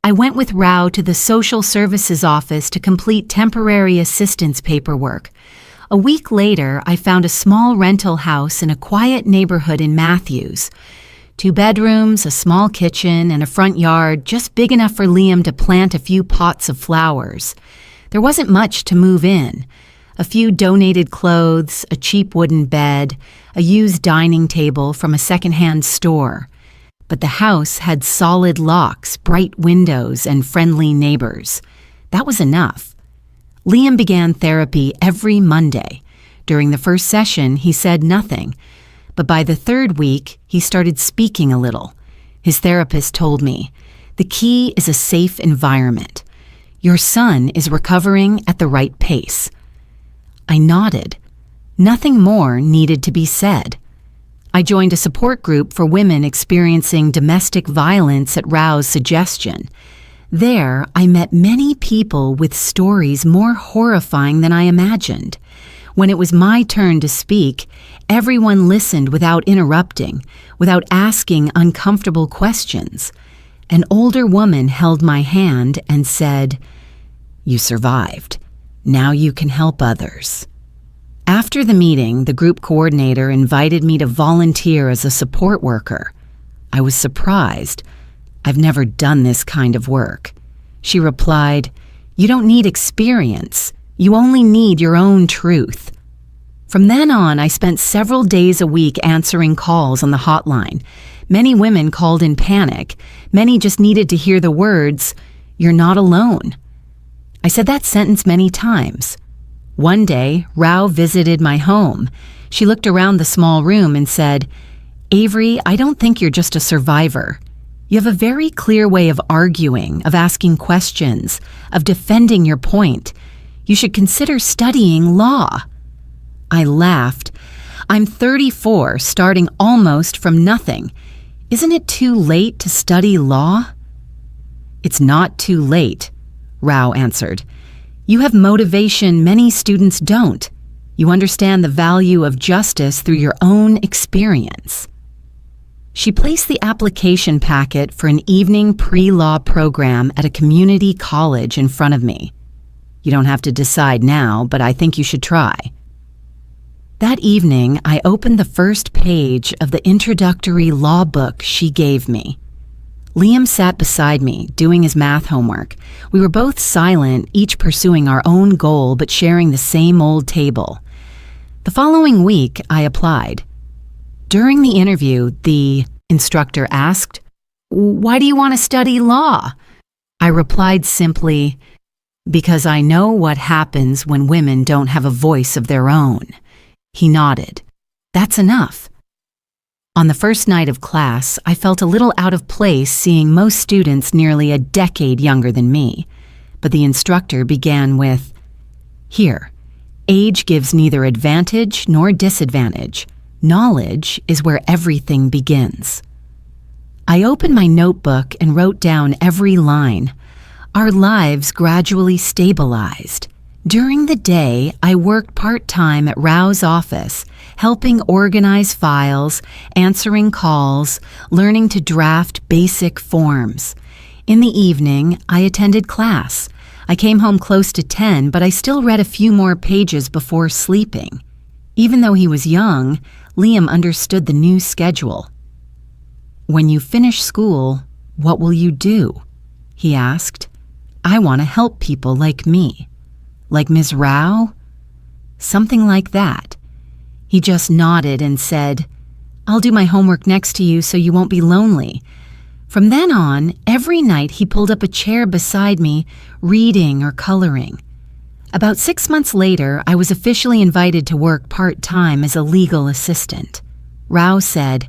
I went with Rao to the social services office to complete temporary assistance paperwork. A week later, I found a small rental house in a quiet neighborhood in Matthews. 2 bedrooms, a small kitchen, and a front yard just big enough for Liam to plant a few pots of flowers. There wasn't much to move in. A few donated clothes, a cheap wooden bed, a used dining table from a secondhand store. But the house had solid locks, bright windows, and friendly neighbors. That was enough. Liam began therapy every Monday. During the first session, he said nothing. But by the 3rd week, he started speaking a little. His therapist told me, the key is a safe environment. Your son is recovering at the right pace. I nodded. Nothing more needed to be said. I joined a support group for women experiencing domestic violence at Rao's suggestion. There, I met many people with stories more horrifying than I imagined. When it was my turn to speak, everyone listened without interrupting, without asking uncomfortable questions. An older woman held my hand and said, "You survived. Now you can help others." After the meeting, the group coordinator invited me to volunteer as a support worker. I was surprised. I've never done this kind of work. She replied, "You don't need experience. You only need your own truth." From then on, I spent several days a week answering calls on the hotline. Many women called in panic. Many just needed to hear the words, "You're not alone." I said that sentence many times. One day, Rao visited my home. She looked around the small room and said, "Avery, I don't think you're just a survivor. You have a very clear way of arguing, of asking questions, of defending your point. You should consider studying law." I laughed. I'm 34, starting almost from nothing. Isn't it too late to study law? "It's not too late," Rao answered. "You have motivation many students don't. You understand the value of justice through your own experience." She placed the application packet for an evening pre-law program at a community college in front of me. "You don't have to decide now, but I think you should try." That evening, I opened the first page of the introductory law book she gave me. Liam sat beside me, doing his math homework. We were both silent, each pursuing our own goal but sharing the same old table. The following week, I applied. During the interview, the instructor asked, "Why do you want to study law?" I replied simply, "Because I know what happens when women don't have a voice of their own." He nodded. "That's enough." On the first night of class, I felt a little out of place seeing most students nearly a decade younger than me. But the instructor began with, "Here, age gives neither advantage nor disadvantage. Knowledge is where everything begins." I opened my notebook and wrote down every line. Our lives gradually stabilized. During the day, I worked part-time at Rao's office, helping organize files, answering calls, learning to draft basic forms. In the evening, I attended class. I came home close to 10, but I still read a few more pages before sleeping. Even though he was young, Liam understood the new schedule. "When you finish school, what will you do?" he asked. "I want to help people like me." "Like Ms. Rao?" "Something like that." He just nodded and said, "I'll do my homework next to you so you won't be lonely." From then on, every night he pulled up a chair beside me, reading or coloring. About 6 months later, I was officially invited to work part-time as a legal assistant. Rao said,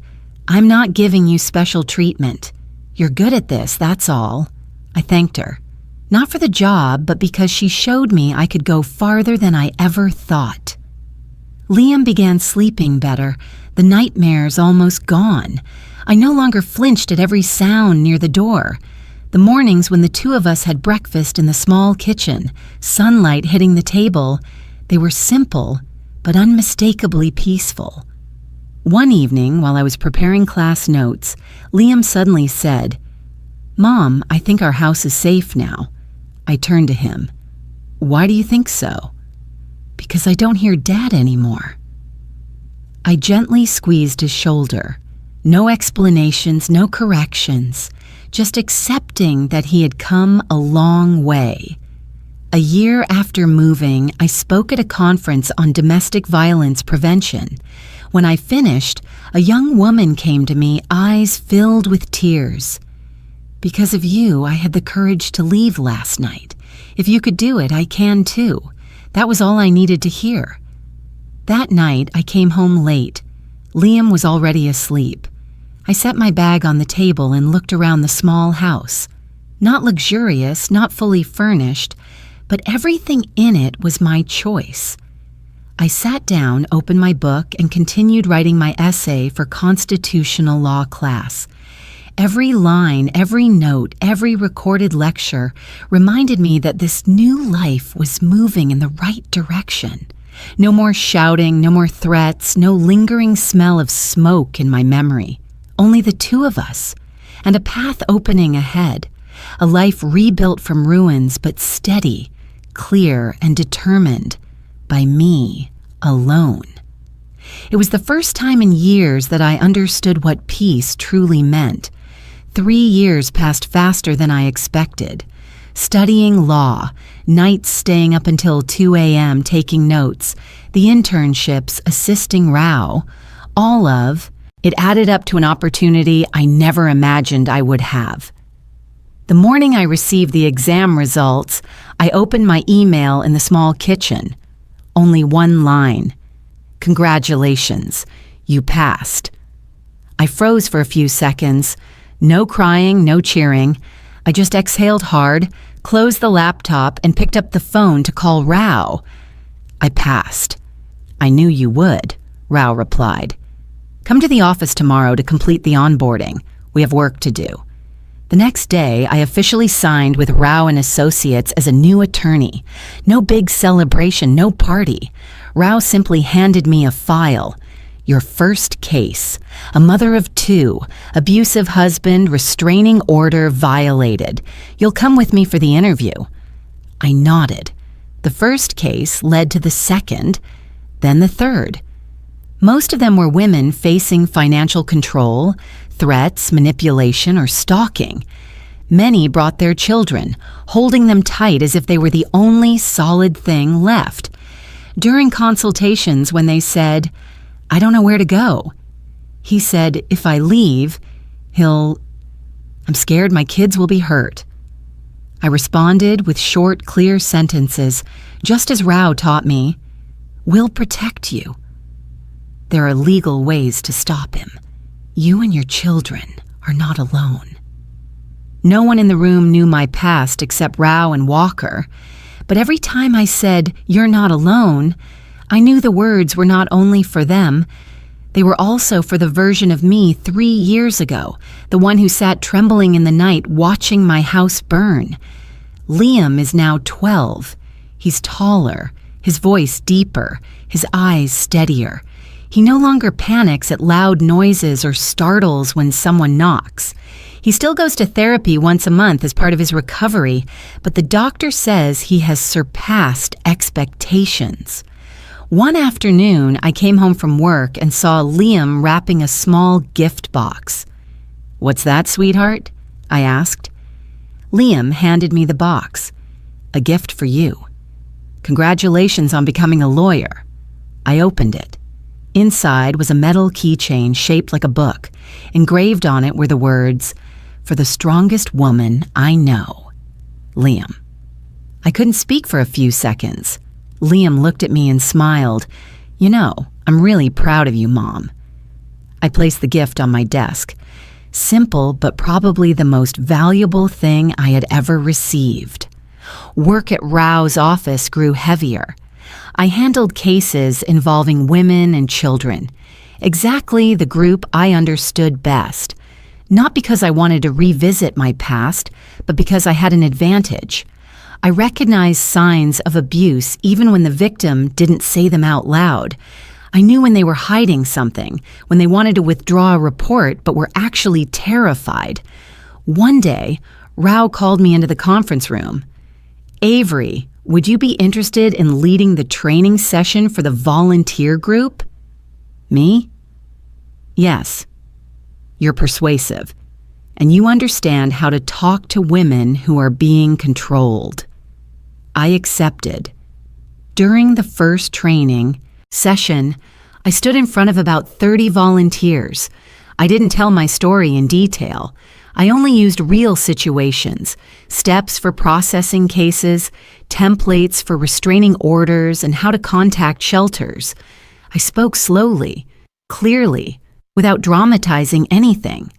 "I'm not giving you special treatment. You're good at this, that's all." I thanked her. Not for the job, but because she showed me I could go farther than I ever thought. Liam began sleeping better, the nightmares almost gone. I no longer flinched at every sound near the door. The mornings when the two of us had breakfast in the small kitchen, sunlight hitting the table, they were simple but unmistakably peaceful. One evening, while I was preparing class notes, Liam suddenly said, "Mom, I think our house is safe now." I turned to him. "Why do you think so?" "Because I don't hear Dad anymore." I gently squeezed his shoulder. No explanations, no corrections, just accepting that he had come a long way. A year after moving, I spoke at a conference on domestic violence prevention. When I finished, a young woman came to me, eyes filled with tears. "Because of you, I had the courage to leave last night. If you could do it, I can too." That was all I needed to hear. That night, I came home late. Liam was already asleep. I set my bag on the table and looked around the small house. Not luxurious, not fully furnished, but everything in it was my choice. I sat down, opened my book, and continued writing my essay for constitutional law class. Every line, every note, every recorded lecture reminded me that this new life was moving in the right direction. No more shouting, no more threats, no lingering smell of smoke in my memory. Only the two of us, and a path opening ahead. A life rebuilt from ruins, but steady, clear, and determined by me alone. It was the first time in years that I understood what peace truly meant. 3 years passed faster than I expected. Studying law, nights staying up until 2 a.m. taking notes, the internships, assisting Rao, it added up to an opportunity I never imagined I would have. The morning I received the exam results, I opened my email in the small kitchen. Only one line. "Congratulations, you passed." I froze for a few seconds. No crying, no cheering. I just exhaled hard, closed the laptop, and picked up the phone to call Rao. "I passed." "I knew you would," Rao replied. "Come to the office tomorrow to complete the onboarding. We have work to do." The next day, I officially signed with Rao and Associates as a new attorney. No big celebration, no party. Rao simply handed me a file. "Your first case. A mother of 2, abusive husband, restraining order violated. You'll come with me for the interview." I nodded. The first case led to the second, then the third. Most of them were women facing financial control, threats, manipulation, or stalking. Many brought their children, holding them tight as if they were the only solid thing left. During consultations, when they said, "I don't know where to go," he said, "If I leave, I'm scared my kids will be hurt." I responded with short, clear sentences, just as Rao taught me, "We'll protect you." There are legal ways to stop him. You and your children are not alone. No one in the room knew my past except Rao and Walker, but every time I said, "You're not alone," I knew the words were not only for them, they were also for the version of me 3 years ago, the one who sat trembling in the night watching my house burn. Liam is now 12. He's taller, his voice deeper, his eyes steadier. He no longer panics at loud noises or startles when someone knocks. He still goes to therapy once a month as part of his recovery, but the doctor says he has surpassed expectations. One afternoon, I came home from work and saw Liam wrapping a small gift box. "What's that, sweetheart?" I asked. Liam handed me the box. "A gift for you. Congratulations on becoming a lawyer." I opened it. Inside was a metal keychain shaped like a book. Engraved on it were the words, "For the strongest woman I know, Liam." I couldn't speak for a few seconds. Liam looked at me and smiled. "You know, I'm really proud of you, Mom." I placed the gift on my desk. Simple, but probably the most valuable thing I had ever received. Work at Rao's office grew heavier. I handled cases involving women and children, exactly the group I understood best. Not because I wanted to revisit my past, but because I had an advantage. I recognized signs of abuse even when the victim didn't say them out loud. I knew when they were hiding something, when they wanted to withdraw a report but were actually terrified. One day, Rao called me into the conference room. "Avery, would you be interested in leading the training session for the volunteer group?" "Me?" "Yes. You're persuasive, and you understand how to talk to women who are being controlled." I accepted. During the first training session, I stood in front of about 30 volunteers. I didn't tell my story in detail. I only used real situations, steps for processing cases, templates for restraining orders, and how to contact shelters. I spoke slowly, clearly, without dramatizing anything.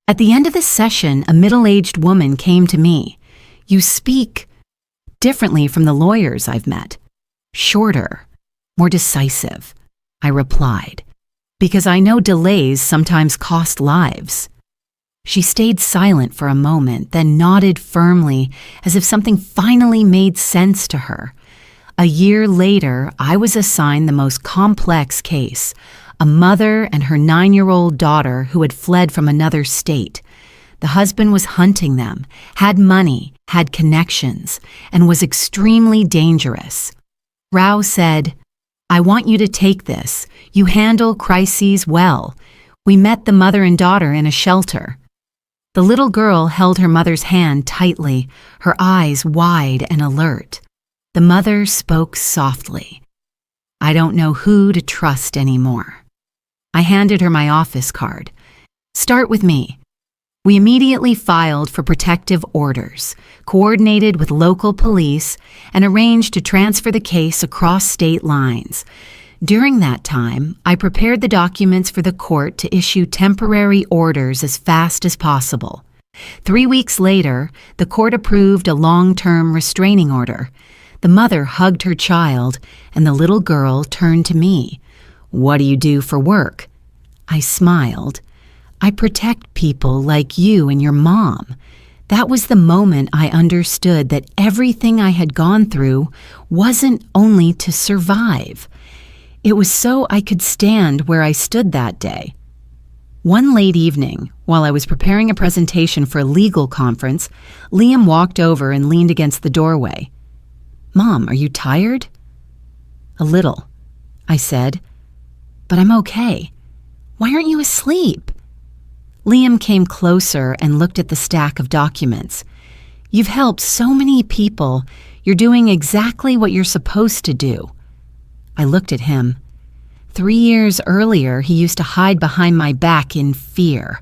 At the end of the session, a middle-aged woman came to me. "You speak differently from the lawyers I've met. Shorter, more decisive," I replied, "because I know delays sometimes cost lives." She stayed silent for a moment, then nodded firmly as if something finally made sense to her. A year later, I was assigned the most complex case, a mother and her 9-year-old daughter who had fled from another state. The husband was hunting them, had money, had connections, and was extremely dangerous. Rao said, "I want you to take this. You handle crises well." We met the mother and daughter in a shelter. The little girl held her mother's hand tightly, her eyes wide and alert. The mother spoke softly. "I don't know who to trust anymore." I handed her my office card. "Start with me." We immediately filed for protective orders, coordinated with local police, and arranged to transfer the case across state lines. During that time, I prepared the documents for the court to issue temporary orders as fast as possible. 3 weeks later, the court approved a long-term restraining order. The mother hugged her child, and the little girl turned to me. "What do you do for work?" I smiled. "I protect people like you and your mom." That was the moment I understood that everything I had gone through wasn't only to survive. It was so I could stand where I stood that day. One late evening, while I was preparing a presentation for a legal conference, Liam walked over and leaned against the doorway. "Mom, are you tired?" "A little," I said, "but I'm okay. Why aren't you asleep?" Liam came closer and looked at the stack of documents. "You've helped so many people. You're doing exactly what you're supposed to do." I looked at him. 3 years earlier, he used to hide behind my back in fear.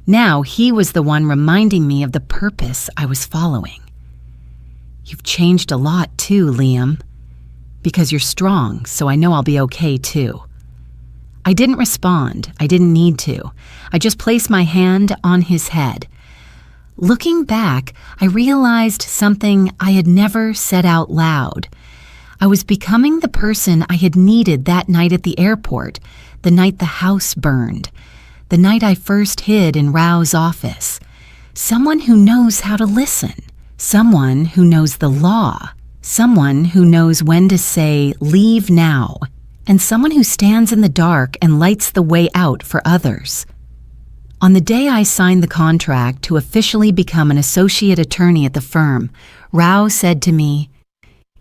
Now he was the one reminding me of the purpose I was following. "You've changed a lot too, Liam. Because you're strong, so I know I'll be okay too." I didn't respond. I didn't need to. I just placed my hand on his head. Looking back, I realized something I had never said out loud. I was becoming the person I had needed that night at the airport, the night the house burned, the night I first hid in Rao's office. Someone who knows how to listen, someone who knows the law, someone who knows when to say, "Leave now," and someone who stands in the dark and lights the way out for others. On the day I signed the contract to officially become an associate attorney at the firm, Rao said to me,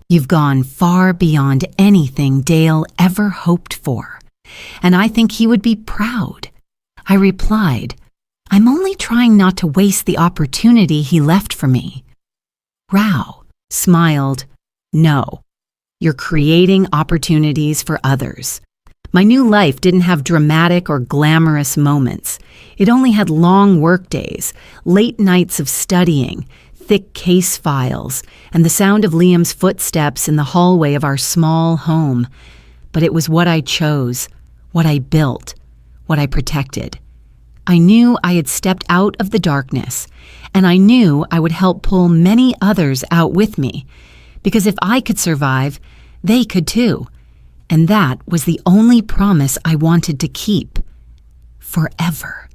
"You've gone far beyond anything Dale ever hoped for, and I think he would be proud." I replied, "I'm only trying not to waste the opportunity he left for me." Rao smiled, "No, you're creating opportunities for others." My new life didn't have dramatic or glamorous moments. It only had long workdays, late nights of studying, thick case files, and the sound of Liam's footsteps in the hallway of our small home. But it was what I chose, what I built, what I protected. I knew I had stepped out of the darkness, and I knew I would help pull many others out with me, because if I could survive, they could too. And that was the only promise I wanted to keep. Forever.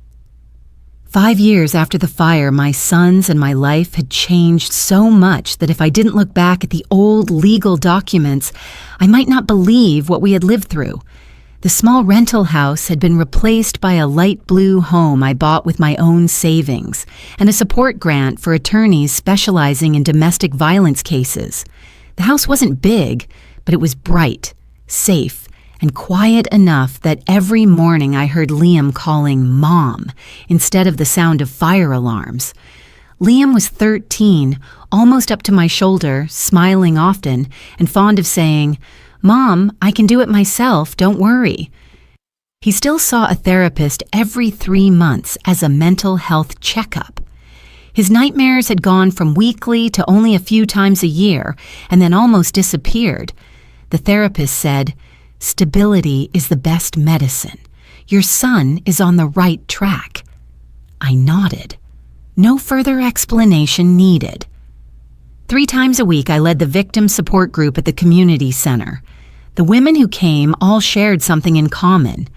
5 years after the fire, my sons and my life had changed so much that if I didn't look back at the old legal documents, I might not believe what we had lived through. The small rental house had been replaced by a light blue home I bought with my own savings, and a support grant for attorneys specializing in domestic violence cases. The house wasn't big, but it was bright, safe, and quiet enough that every morning I heard Liam calling Mom instead of the sound of fire alarms. Liam was 13, almost up to my shoulder, smiling often, and fond of saying, "Mom, I can do it myself, don't worry." He still saw a therapist every 3 months as a mental health checkup. His nightmares had gone from weekly to only a few times a year, and then almost disappeared. The therapist said, "Stability is the best medicine. Your son is on the right track." I nodded. No further explanation needed. 3 times a week, I led the victim support group at the community center. The women who came all shared something in common: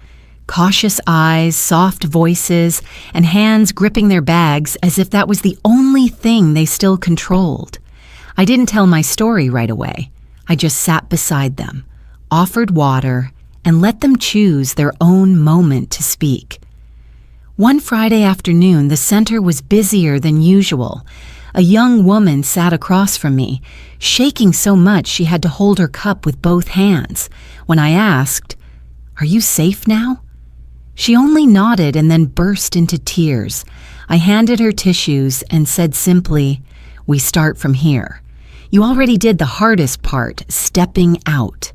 cautious eyes, soft voices, and hands gripping their bags as if that was the only thing they still controlled. I didn't tell my story right away. I just sat beside them, offered water, and let them choose their own moment to speak. One Friday afternoon, the center was busier than usual. A young woman sat across from me, shaking so much she had to hold her cup with both hands. When I asked, "Are you safe now?" she only nodded and then burst into tears. I handed her tissues and said simply, "We start from here. You already did the hardest part, stepping out."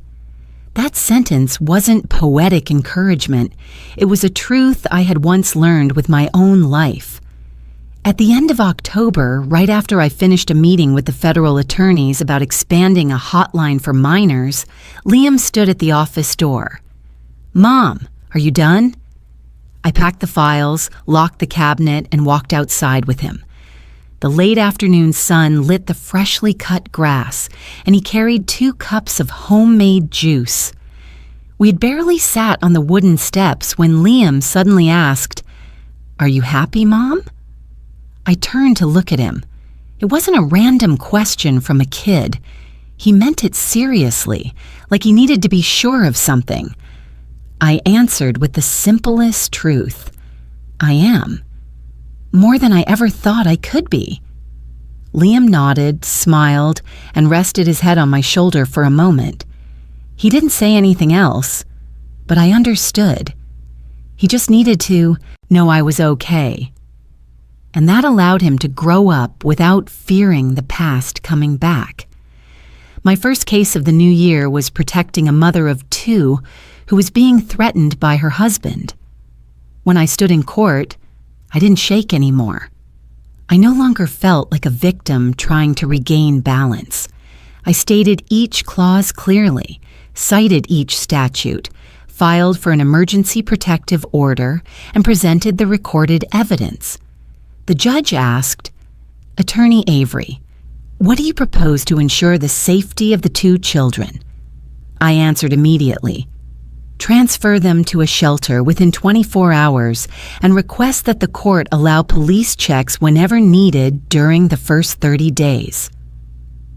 That sentence wasn't poetic encouragement. It was a truth I had once learned with my own life. At the end of October, right after I finished a meeting with the federal attorneys about expanding a hotline for minors, Liam stood at the office door. "Mom, are you done?" I packed the files, locked the cabinet, and walked outside with him. The late afternoon sun lit the freshly cut grass, and he carried 2 cups of homemade juice. We had barely sat on the wooden steps when Liam suddenly asked, "Are you happy, Mom?" I turned to look at him. It wasn't a random question from a kid. He meant it seriously, like he needed to be sure of something. I answered with the simplest truth. "I am. More than I ever thought I could be." Liam nodded, smiled, and rested his head on my shoulder for a moment. He didn't say anything else, but I understood. He just needed to know I was okay. And that allowed him to grow up without fearing the past coming back. My first case of the new year was protecting a mother of 2 who was being threatened by her husband. When I stood in court, I didn't shake anymore. I no longer felt like a victim trying to regain balance. I stated each clause clearly, cited each statute, filed for an emergency protective order, and presented the recorded evidence. The judge asked, "Attorney Avery, what do you propose to ensure the safety of the 2 children?" I answered immediately, "Transfer them to a shelter within 24 hours and request that the court allow police checks whenever needed during the first 30 days.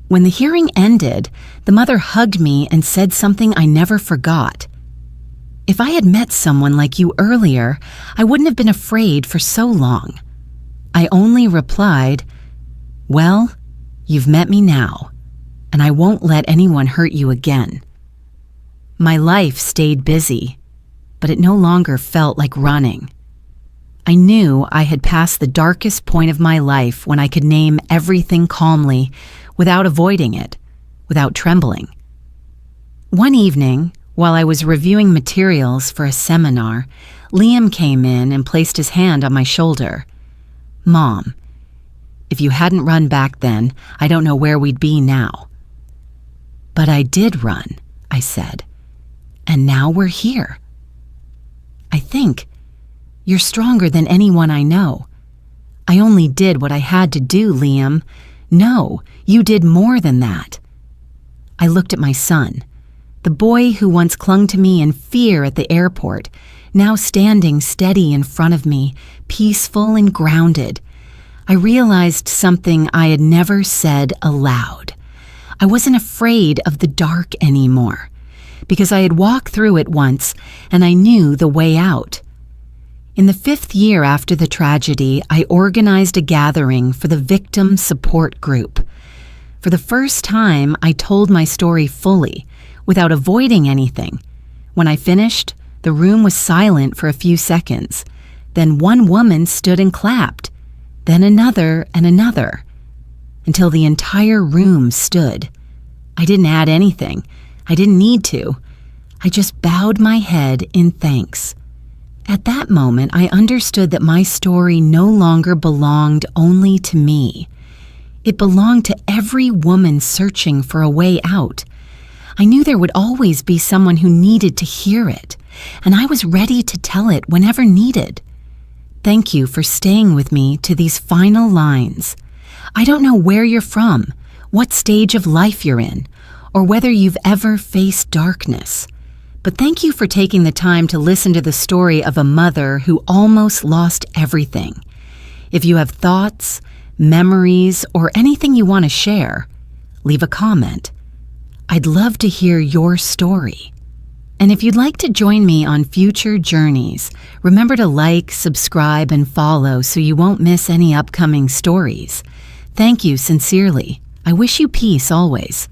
When the hearing ended, the mother hugged me and said something I never forgot. "If I had met someone like you earlier, I wouldn't have been afraid for so long." I only replied, "Well, you've met me now, and I won't let anyone hurt you again." My life stayed busy, but it no longer felt like running. I knew I had passed the darkest point of my life when I could name everything calmly, without avoiding it, without trembling. One evening, while I was reviewing materials for a seminar, Liam came in and placed his hand on my shoulder. "Mom, if you hadn't run back then, I don't know where we'd be now." "But I did run," I said, "and now we're here." "I think you're stronger than anyone I know." "I only did what I had to do, Liam." "No, you did more than that." I looked at my son, the boy who once clung to me in fear at the airport, now standing steady in front of me, peaceful and grounded. I realized something I had never said aloud. I wasn't afraid of the dark anymore, because I had walked through it once and I knew the way out. In the 5th year after the tragedy, I organized a gathering for the victim support group. For the first time, I told my story fully, without avoiding anything. When I finished, the room was silent for a few seconds. Then one woman stood and clapped, then another and another, until the entire room stood. I didn't add anything. I didn't need to. I just bowed my head in thanks. At that moment, I understood that my story no longer belonged only to me. It belonged to every woman searching for a way out. I knew there would always be someone who needed to hear it, and I was ready to tell it whenever needed. Thank you for staying with me to these final lines. I don't know where you're from, what stage of life you're in, or whether you've ever faced darkness. But thank you for taking the time to listen to the story of a mother who almost lost everything. If you have thoughts, memories, or anything you want to share, leave a comment. I'd love to hear your story. And if you'd like to join me on future journeys, remember to like, subscribe, and follow so you won't miss any upcoming stories. Thank you sincerely. I wish you peace always.